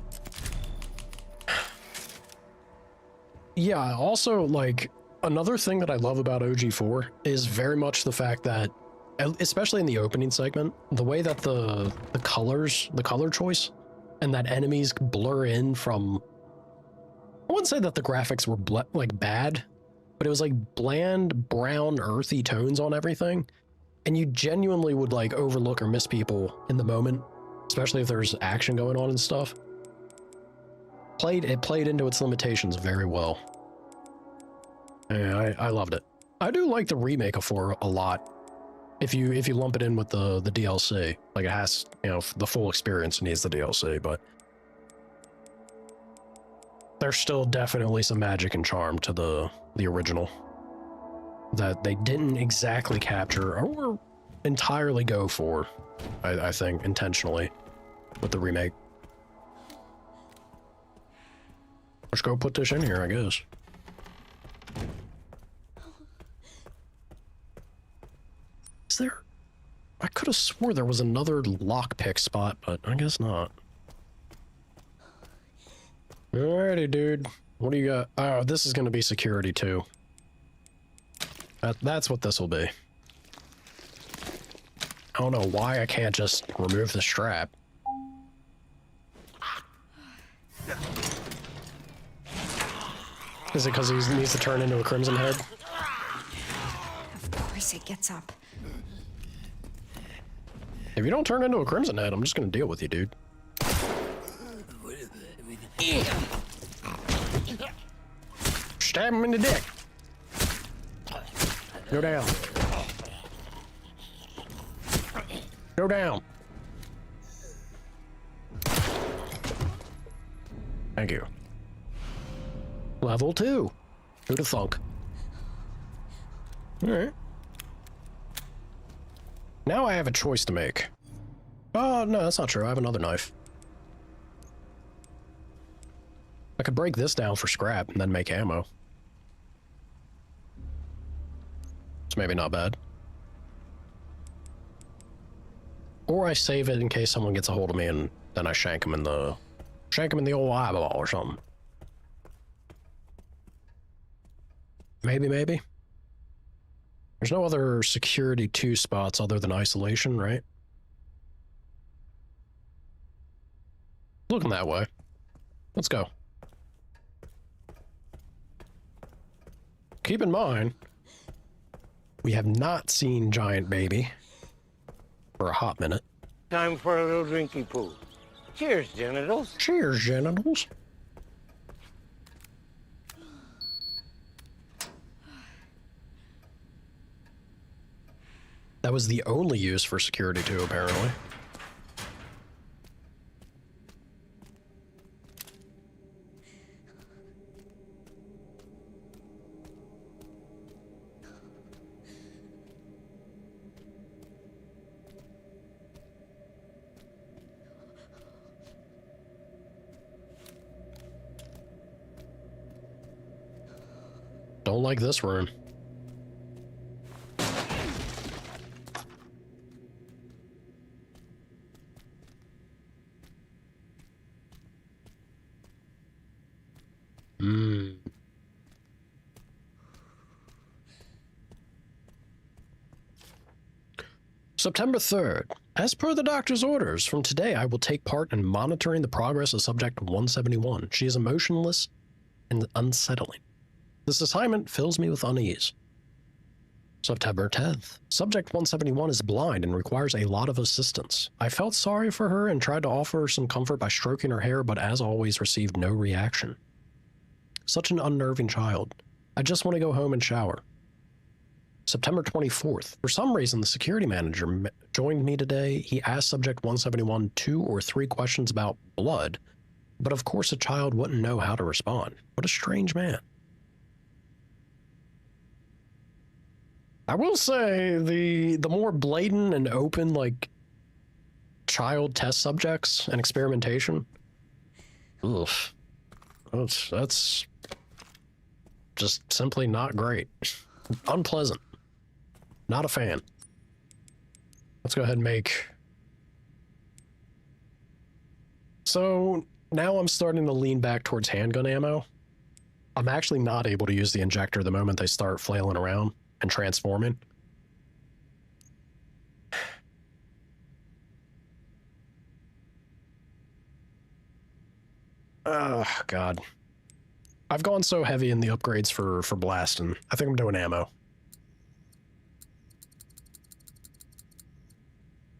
Yeah, also, like, another thing that I love about OG4 is very much the fact that, especially in the opening segment, the way that the color choice and that enemies blur in from, I wouldn't say that the graphics were like bad, but it was like bland, brown, earthy tones on everything. And you genuinely would like overlook or miss people in the moment, especially if there's action going on and stuff. It played into its limitations very well. Yeah, I loved it. I do like the remake of 4 a lot. If you lump it in with the DLC, like it has, you know, the full experience needs the DLC, but there's still definitely some magic and charm to the original that they didn't exactly capture or entirely go for, I think, intentionally with the remake. Let's go put this in here, I guess. Is there? I could have swore there was another lockpick spot, but I guess not. Alrighty, dude. What do you got? Oh, this is going to be security, too. That's what this will be. I don't know why I can't just remove the strap. Is it because he needs to turn into a crimson head? Of course it gets up. If you don't turn into a crimson head, I'm just going to deal with you, dude. Stab him in the dick. Go down. Go down. Thank you. Level 2. Who'd have thunk? Alright. Now I have a choice to make. Oh, no, that's not true. I have another knife. I could break this down for scrap and then make ammo. It's maybe not bad. Or I save it in case someone gets a hold of me and then I shank him in the old eyeball or something. Maybe. There's no other security 2 spots other than isolation, right? Looking that way. Let's go. Keep in mind, we have not seen Giant Baby for a hot minute. Time for a little drinky poo. Cheers, genitals. Cheers, genitals. That was the only use for security too, apparently. Don't like this room. September 3rd. As per the doctor's orders, from today I will take part in monitoring the progress of Subject 171. She is emotionless and unsettling. This assignment fills me with unease. September 10th. Subject 171 is blind and requires a lot of assistance. I felt sorry for her and tried to offer her some comfort by stroking her hair, but as always received no reaction. Such an unnerving child. I just want to go home and shower. September 24th. For some reason, the security manager joined me today. He asked Subject 171 2 or 3 questions about blood, but of course a child wouldn't know how to respond. What a strange man. I will say the more blatant and open, like, child test subjects and experimentation, oof, that's just simply not great. Unpleasant. Not a fan. Let's go ahead and make... So now I'm starting to lean back towards handgun ammo. I'm actually not able to use the injector the moment they start flailing around and transforming. Oh, God. I've gone so heavy in the upgrades for blasting. I think I'm doing ammo.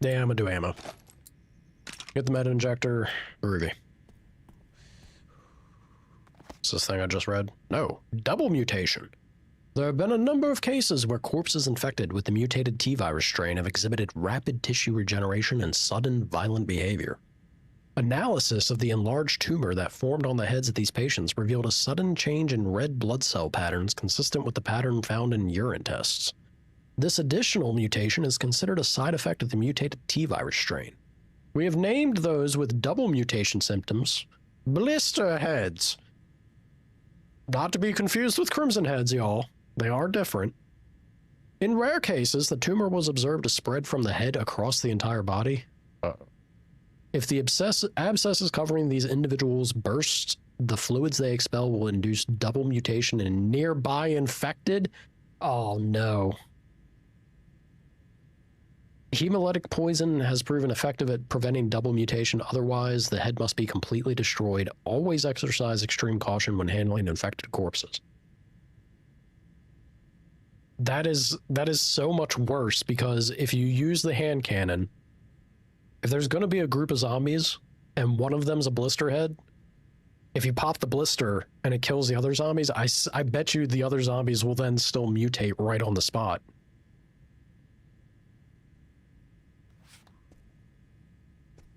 Yeah, I'm gonna do ammo. Get the meta injector. Groovy. Is this thing I just read? No. Double mutation. There have been a number of cases where corpses infected with the mutated T-virus strain have exhibited rapid tissue regeneration and sudden violent behavior. Analysis of the enlarged tumor that formed on the heads of these patients revealed a sudden change in red blood cell patterns consistent with the pattern found in urine tests. This additional mutation is considered a side effect of the mutated T-virus strain. We have named those with double mutation symptoms blister heads. Not to be confused with crimson heads, y'all. They are different. In rare cases, the tumor was observed to spread from the head across the entire body. If the abscesses covering these individuals burst, the fluids they expel will induce double mutation in nearby infected. Oh no. Hemolytic poison has proven effective at preventing double mutation. Otherwise, the head must be completely destroyed. Always exercise extreme caution when handling infected corpses. That is so much worse, because if you use the hand cannon, if there's going to be a group of zombies and one of them's a blister head, if you pop the blister and it kills the other zombies, I bet you the other zombies will then still mutate right on the spot.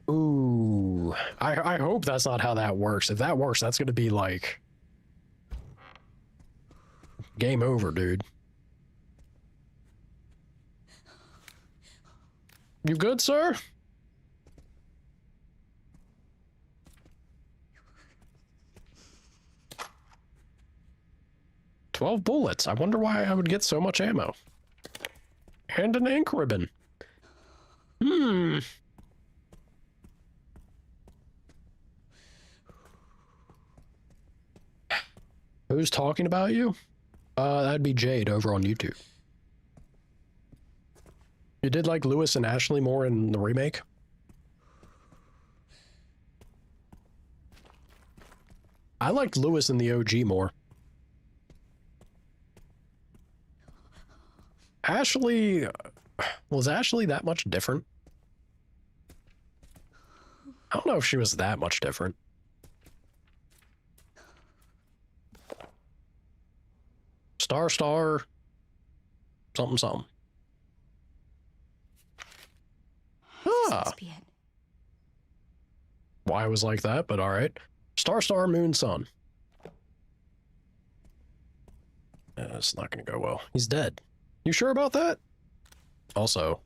Ooh, I hope that's not how that works. If that works, that's going to be like game over, dude. You good, sir? "12 bullets. I wonder why I would get so much ammo. And an ink ribbon. Who's talking about you? That'd be Jade over on YouTube. You did like Lewis and Ashley more in the remake? I liked Lewis in the OG more. Ashley... Was Ashley that much different? I don't know if she was that much different. Star, something. must be it. Why it was like that, but alright. Star, moon, sun. It's not gonna go well. He's dead. You sure about that? Also,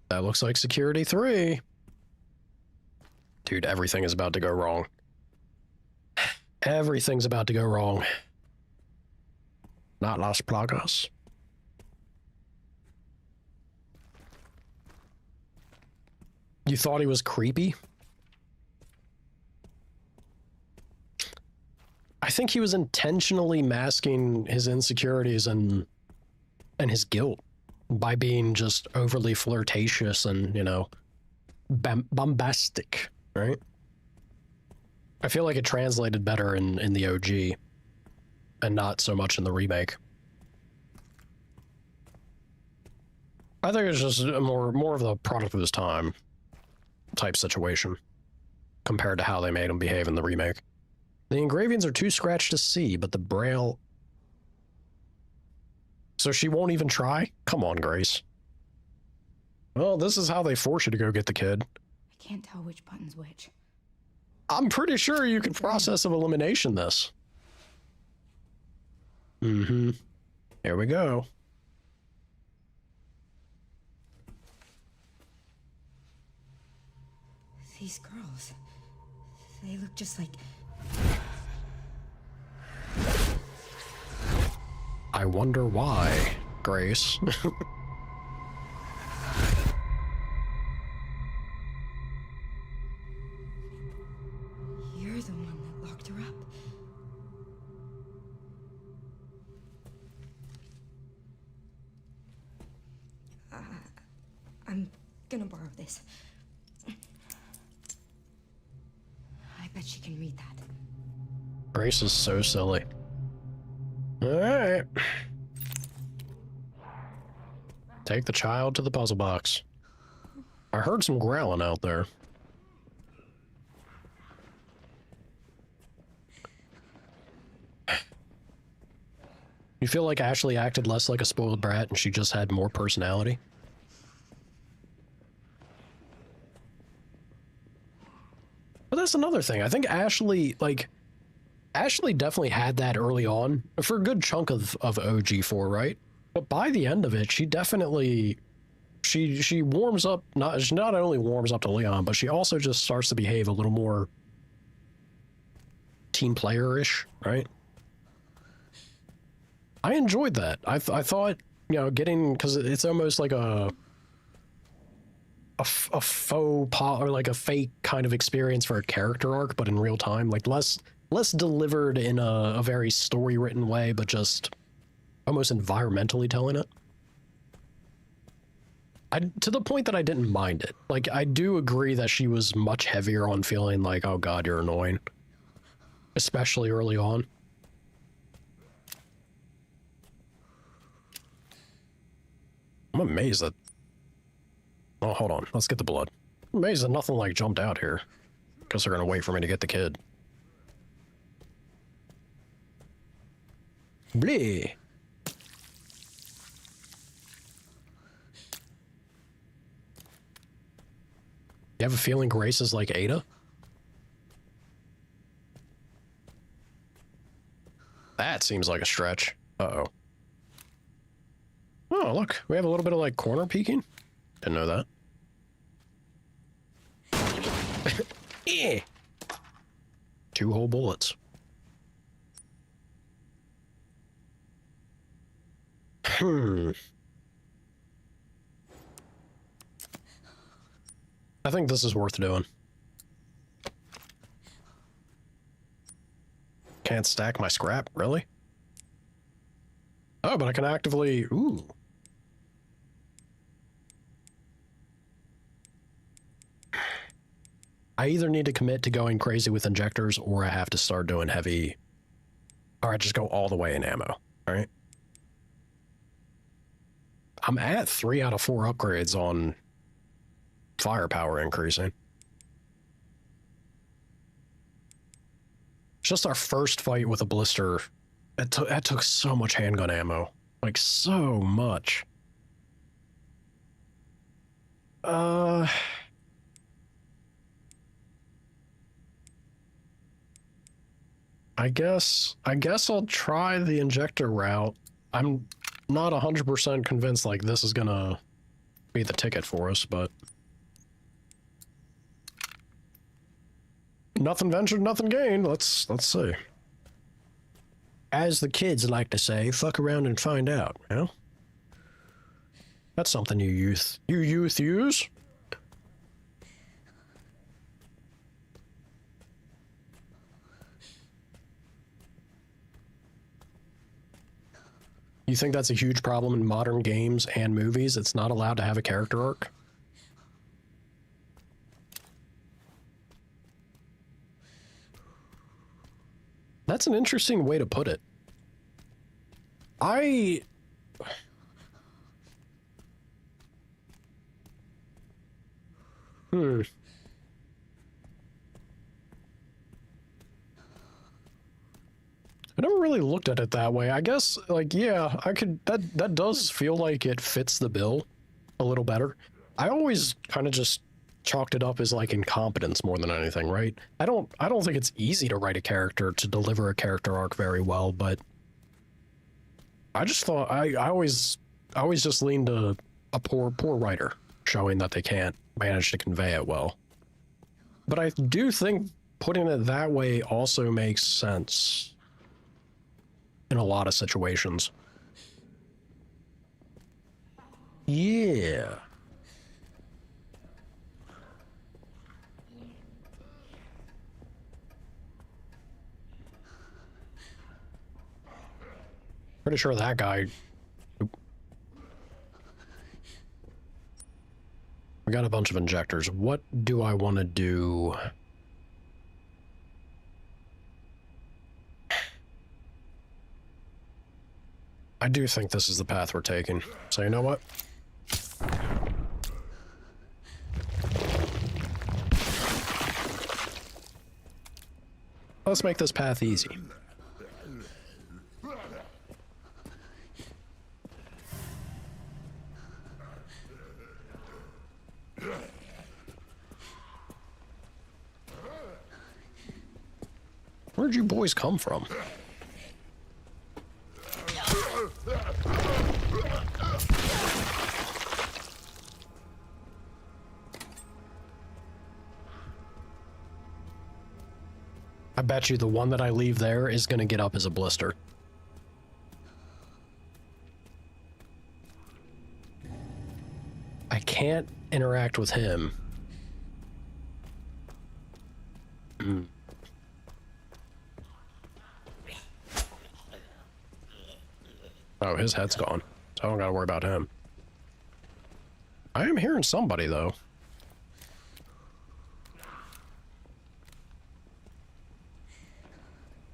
that looks like security 3. Dude, everything is about to go wrong. Everything's about to go wrong. Not Las Plagas. You thought he was creepy? I think he was intentionally masking his insecurities and his guilt by being just overly flirtatious and, you know, bombastic, right? I feel like it translated better in the OG and not so much in the remake. I think it's just more of the product of his time type situation compared to how they made him behave in the remake. The engravings are too scratched to see, but the braille... So she won't even try? Come on, Grace. Well, this is how they force you to go get the kid. I can't tell which button's which. I'm pretty sure you can process of elimination this. Mm-hmm. Here we go. These girls, they look just like... I wonder why, Grace. You're the one that locked her up. I'm gonna borrow this. I bet she can read that. Grace is so silly. Alright. Take the child to the puzzle box. I heard some growling out there. You feel like Ashley acted less like a spoiled brat and she just had more personality? But that's another thing. I think Ashley, like... Ashley definitely had that early on, for a good chunk of OG4, right? But by the end of it, she definitely... She warms up, she not only warms up to Leon, but she also just starts to behave a little more... team player-ish, right? I enjoyed that. I thought, you know, getting... Because it's almost like a faux pas, or like a fake kind of experience for a character arc, but in real time. Like, less delivered in a very story-written way, but just almost environmentally telling it. To the point that I didn't mind it. Like, I do agree that she was much heavier on feeling like, oh god, you're annoying. Especially early on. I'm amazed that... Oh, hold on. Let's get the blood. I'm amazed that nothing, like, jumped out here. Because they're gonna wait for me to get the kid. Bleh. You have a feeling Grace is like Ada? That seems like a stretch. Uh-oh. Oh, look. We have a little bit of, like, corner peeking. Didn't know that. Eh. 2 whole bullets. I think this is worth doing. Can't stack my scrap, really? Oh, but I can actively... Ooh. I either need to commit to going crazy with injectors, or I have to start doing heavy... Or I just go all the way in ammo, alright? I'm at 3 out of 4 upgrades on firepower increasing. Just our first fight with a blister, that took so much handgun ammo. Like, so much. I guess I'll try the injector route. I'm not 100% convinced like this is gonna be the ticket for us, but nothing ventured, nothing gained. Let's see. As the kids like to say, fuck around and find out, you know? That's something you youth use. You think that's a huge problem in modern games and movies? It's not allowed to have a character arc? That's an interesting way to put it. I never really looked at it that way. I guess, like, yeah, I could, that does feel like it fits the bill a little better. I always kind of just chalked it up as like incompetence more than anything, right? I don't think it's easy to write a character, to deliver a character arc very well, but I just thought I always just leaned to a poor writer showing that they can't manage to convey it well. But I do think putting it that way also makes sense in a lot of situations. Yeah. Pretty sure that guy... We got a bunch of injectors. What do I want to do? I do think this is the path we're taking. So you know what? Let's make this path easy. Where'd you boys come from? I bet you the one that I leave there is gonna get up as a blister. I can't interact with him. Oh, his head's gone, so I don't gotta worry about him. I am hearing somebody, though.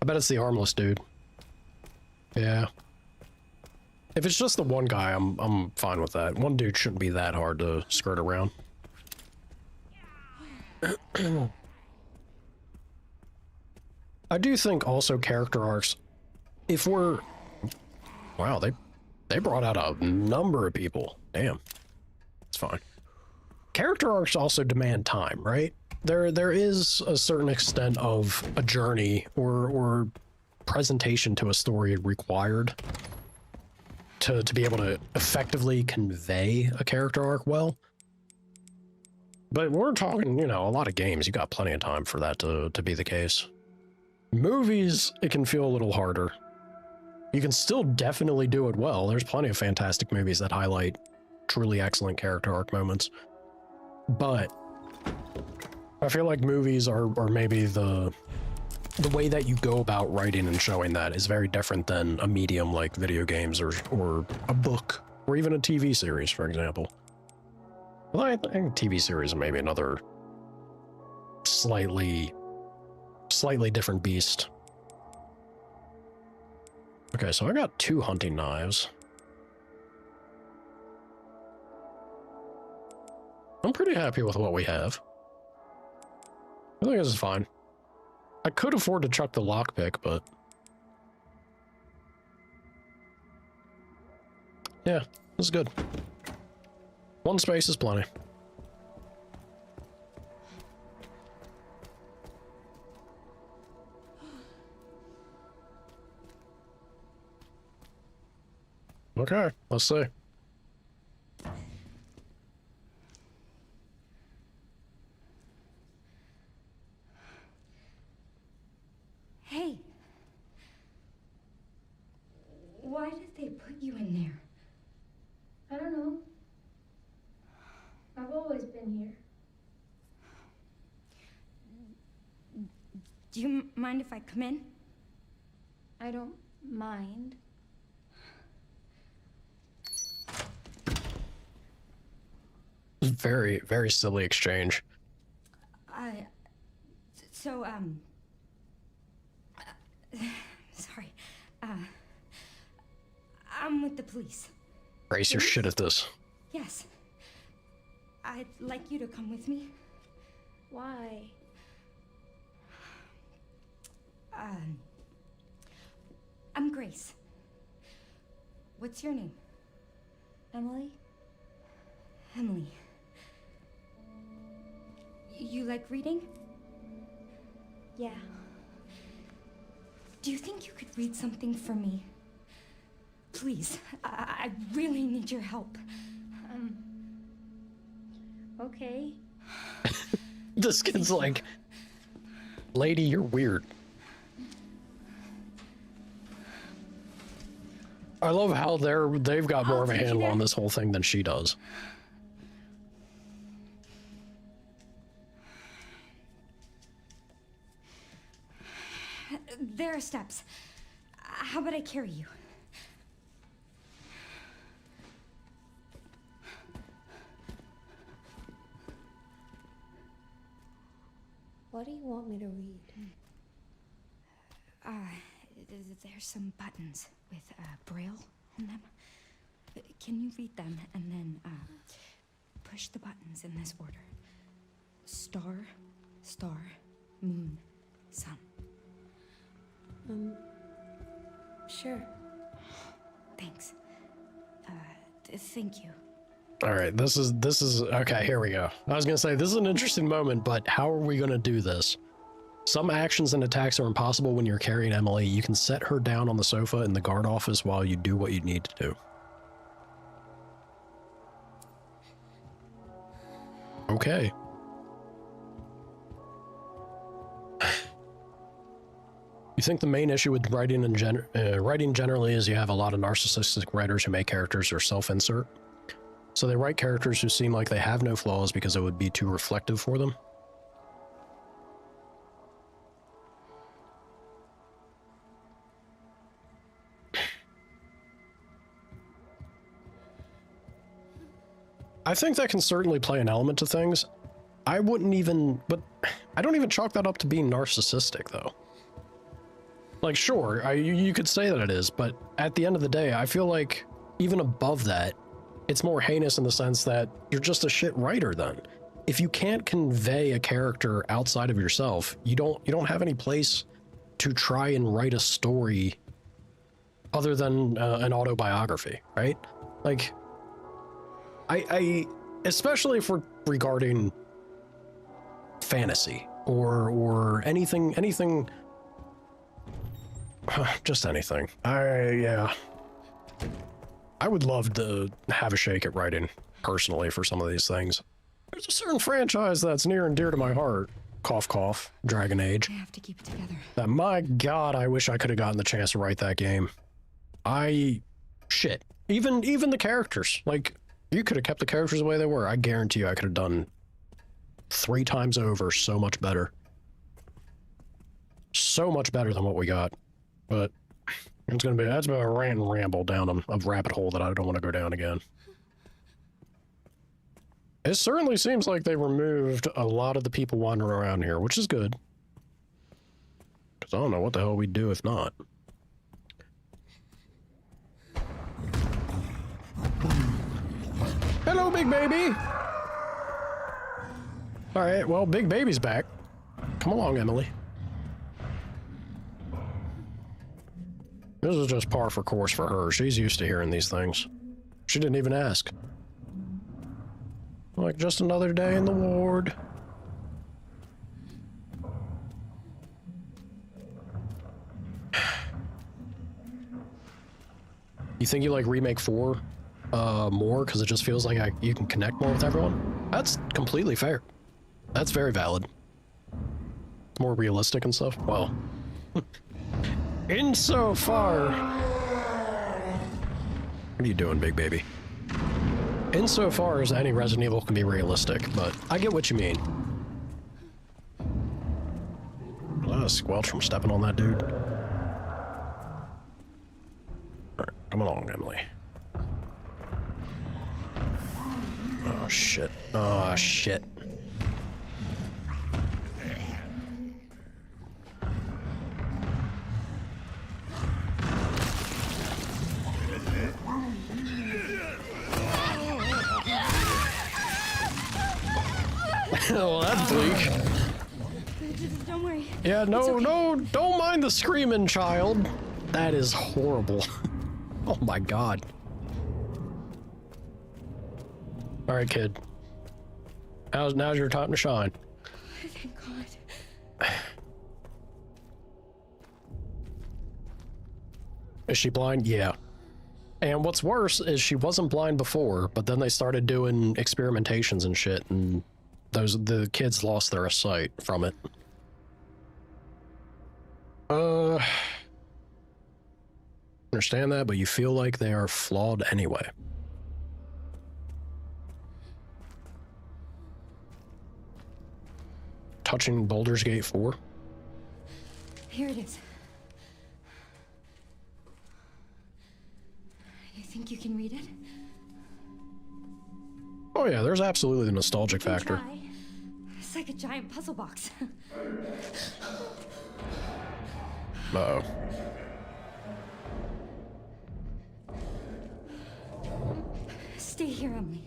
I bet it's the armless dude. Yeah. If it's just the one guy, I'm fine with that. One dude shouldn't be that hard to skirt around. I do think also character arcs, if we're... Wow, they brought out a number of people. Damn. It's fine. Character arcs also demand time, right? There is a certain extent of a journey or presentation to a story required to be able to effectively convey a character arc well. But we're talking, you know, a lot of games, you got plenty of time for that to be the case. Movies, it can feel a little harder. You can still definitely do it well. There's plenty of fantastic movies that highlight truly excellent character arc moments. But I feel like movies are maybe the way that you go about writing and showing that is very different than a medium like video games or a book or even a TV series, for example. Well, I think TV series is maybe another slightly different beast. Okay, so I got 2 hunting knives. I'm pretty happy with what we have. I think this is fine. I could afford to chuck the lockpick, but... yeah, this is good. 1 space is plenty. Okay, let's see. Hey. Why did they put you in there? I don't know. I've always been here. Do you mind if I come in? I don't mind. Very, very silly exchange. So, sorry. I'm with the police. Grace, you're shit at this. Yes. I'd like you to come with me. Why? I'm Grace. What's your name? Emily? Emily. You like reading? Yeah. Do you think you could read something for me? Please, I really need your help. Okay. This kid's like, lady, you're weird. I love how they've got more of a handle on this whole thing than she does. There are steps. How about I carry you? What do you want me to read? There's some buttons with braille on them. Can you read them and then push the buttons in this order? Star, star, moon, sun. Sure. Thanks. Thank you. All right, this is okay. Here we go. I was gonna say this is an interesting moment, but how are we gonna do this? Some actions and attacks are impossible when you're carrying Emily. You can set her down on the sofa in the guard office while you do what you need to do. Okay. You think the main issue with writing writing generally is you have a lot of narcissistic writers who make characters or self-insert. So they write characters who seem like they have no flaws because it would be too reflective for them. I think that can certainly play an element to things. I wouldn't even, but I don't even chalk that up to being narcissistic though. Like, sure, you could say that it is, but at the end of the day, I feel like even above that, it's more heinous in the sense that you're just a shit writer then. If you can't convey a character outside of yourself, you don't have any place to try and write a story other than an autobiography, right? Like, I especially for regarding fantasy or anything, just anything. Yeah. I would love to have a shake at writing personally for some of these things. There's a certain franchise that's near and dear to my heart. Cough, cough. Dragon Age. I have to keep it together. That, my God, I wish I could have gotten the chance to write that game. Shit. Even the characters. Like, you could have kept the characters the way they were. I guarantee you I could have done 3 times over so much better. So much better than what we got. But that's been a rant and ramble down a rabbit hole that I don't want to go down again. It certainly seems like they removed a lot of the people wandering around here, which is good. Because I don't know what the hell we'd do if not. Hello, Big Baby! Alright, well, Big Baby's back. Come along, Emily. This is just par for course for her. She's used to hearing these things. She didn't even ask. Like, just another day in the ward. You think you like Remake 4 more because it just feels like you can connect more with everyone? That's completely fair. That's very valid. It's more realistic and stuff. Well, insofar... What are you doing, big baby? Insofar as any Resident Evil can be realistic, but I get what you mean. Was that a squelch from stepping on that dude? Alright, come along, Emily. Oh, shit. Oh, shit. Well, that's bleak. Don't worry. Yeah, no, okay. no, don't mind the screaming, child. That is horrible. Oh my god. Alright, kid. Now's your time to shine. Thank God. Is she blind? Yeah. And what's worse is she wasn't blind before, but then they started doing experimentations and shit, and the kids lost their sight from it. Understand that, but you feel like they are flawed anyway. Touching Baldur's Gate 4? Here it is. You think you can read it? Oh yeah, there's absolutely the nostalgic You can factor. try. It's like a giant puzzle box. Uh-oh. Stay here, Emily.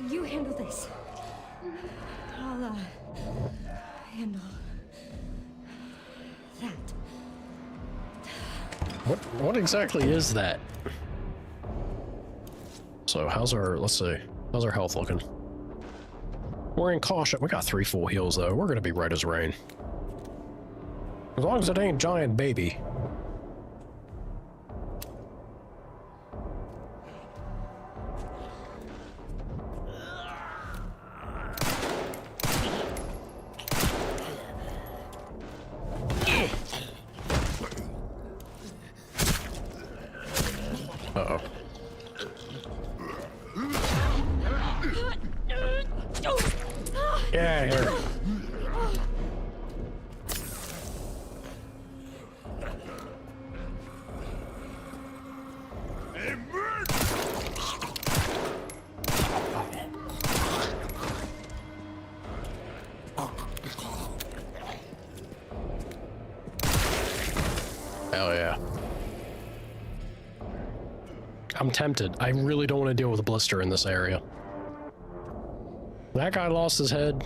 You handle this. I'll, handle that. What exactly is that? So how's our, let's see, how's our health looking? We're in caution. We got 3 full heals though. We're gonna be right as rain. As long as it ain't giant baby. Uh-oh. Yeah, here. Hell yeah. I'm tempted. I really don't want to deal with a blister in this area. That guy lost his head.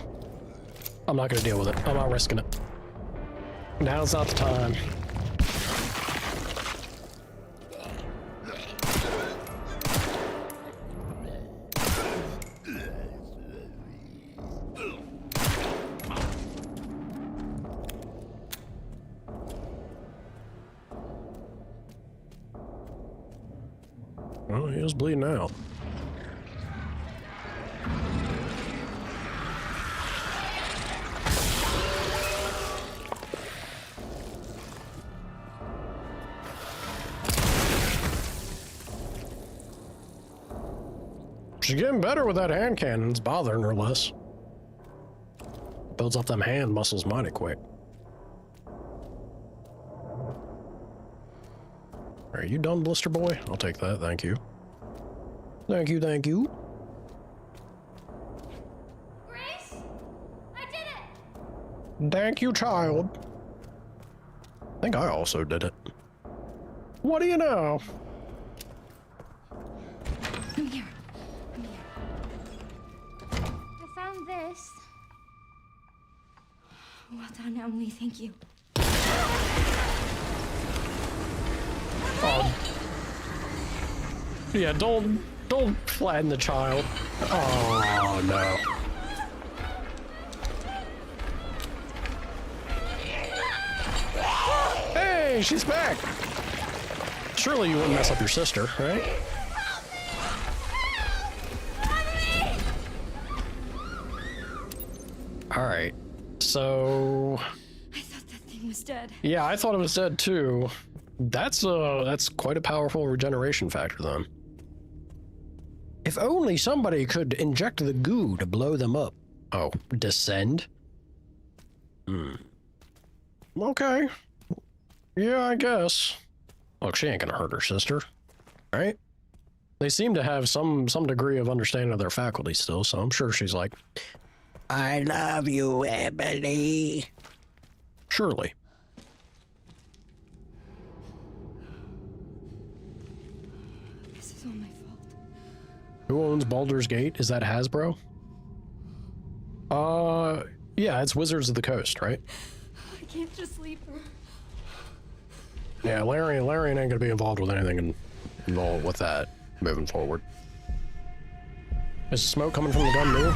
I'm not going to deal with it. I'm not risking it. Now's not the time. Oh, he is bleeding out. She's getting better with that hand cannon. It's bothering her less. Builds up them hand muscles mighty quick. Are you done, Blister Boy? I'll take that, thank you. Thank you, thank you. Grace? I did it! Thank you, child. I think I also did it. What do you know? Come here. Come here. I found this. Well done, Emily. Thank you. Oh. Yeah, don't flatten the child. Oh no. Hey, she's back. surely you wouldn't mess up your sister, right? Alright, so... I thought that thing was dead. Yeah, I thought it was dead too. That's quite a powerful regeneration factor then. If only somebody could inject the goo to blow them up. Oh, descend? Okay. Yeah, I guess. Look, she ain't gonna hurt her sister, right? They seem to have some degree of understanding of their faculties still, so I'm sure she's like, I love you, Emily. Surely. This is all my fault. Who owns Baldur's Gate? Is that Hasbro? Yeah, it's Wizards of the Coast, right? I can't just leave her. Yeah, Larry ain't gonna be involved with anything involved with that moving forward. Is smoke coming from the gun too?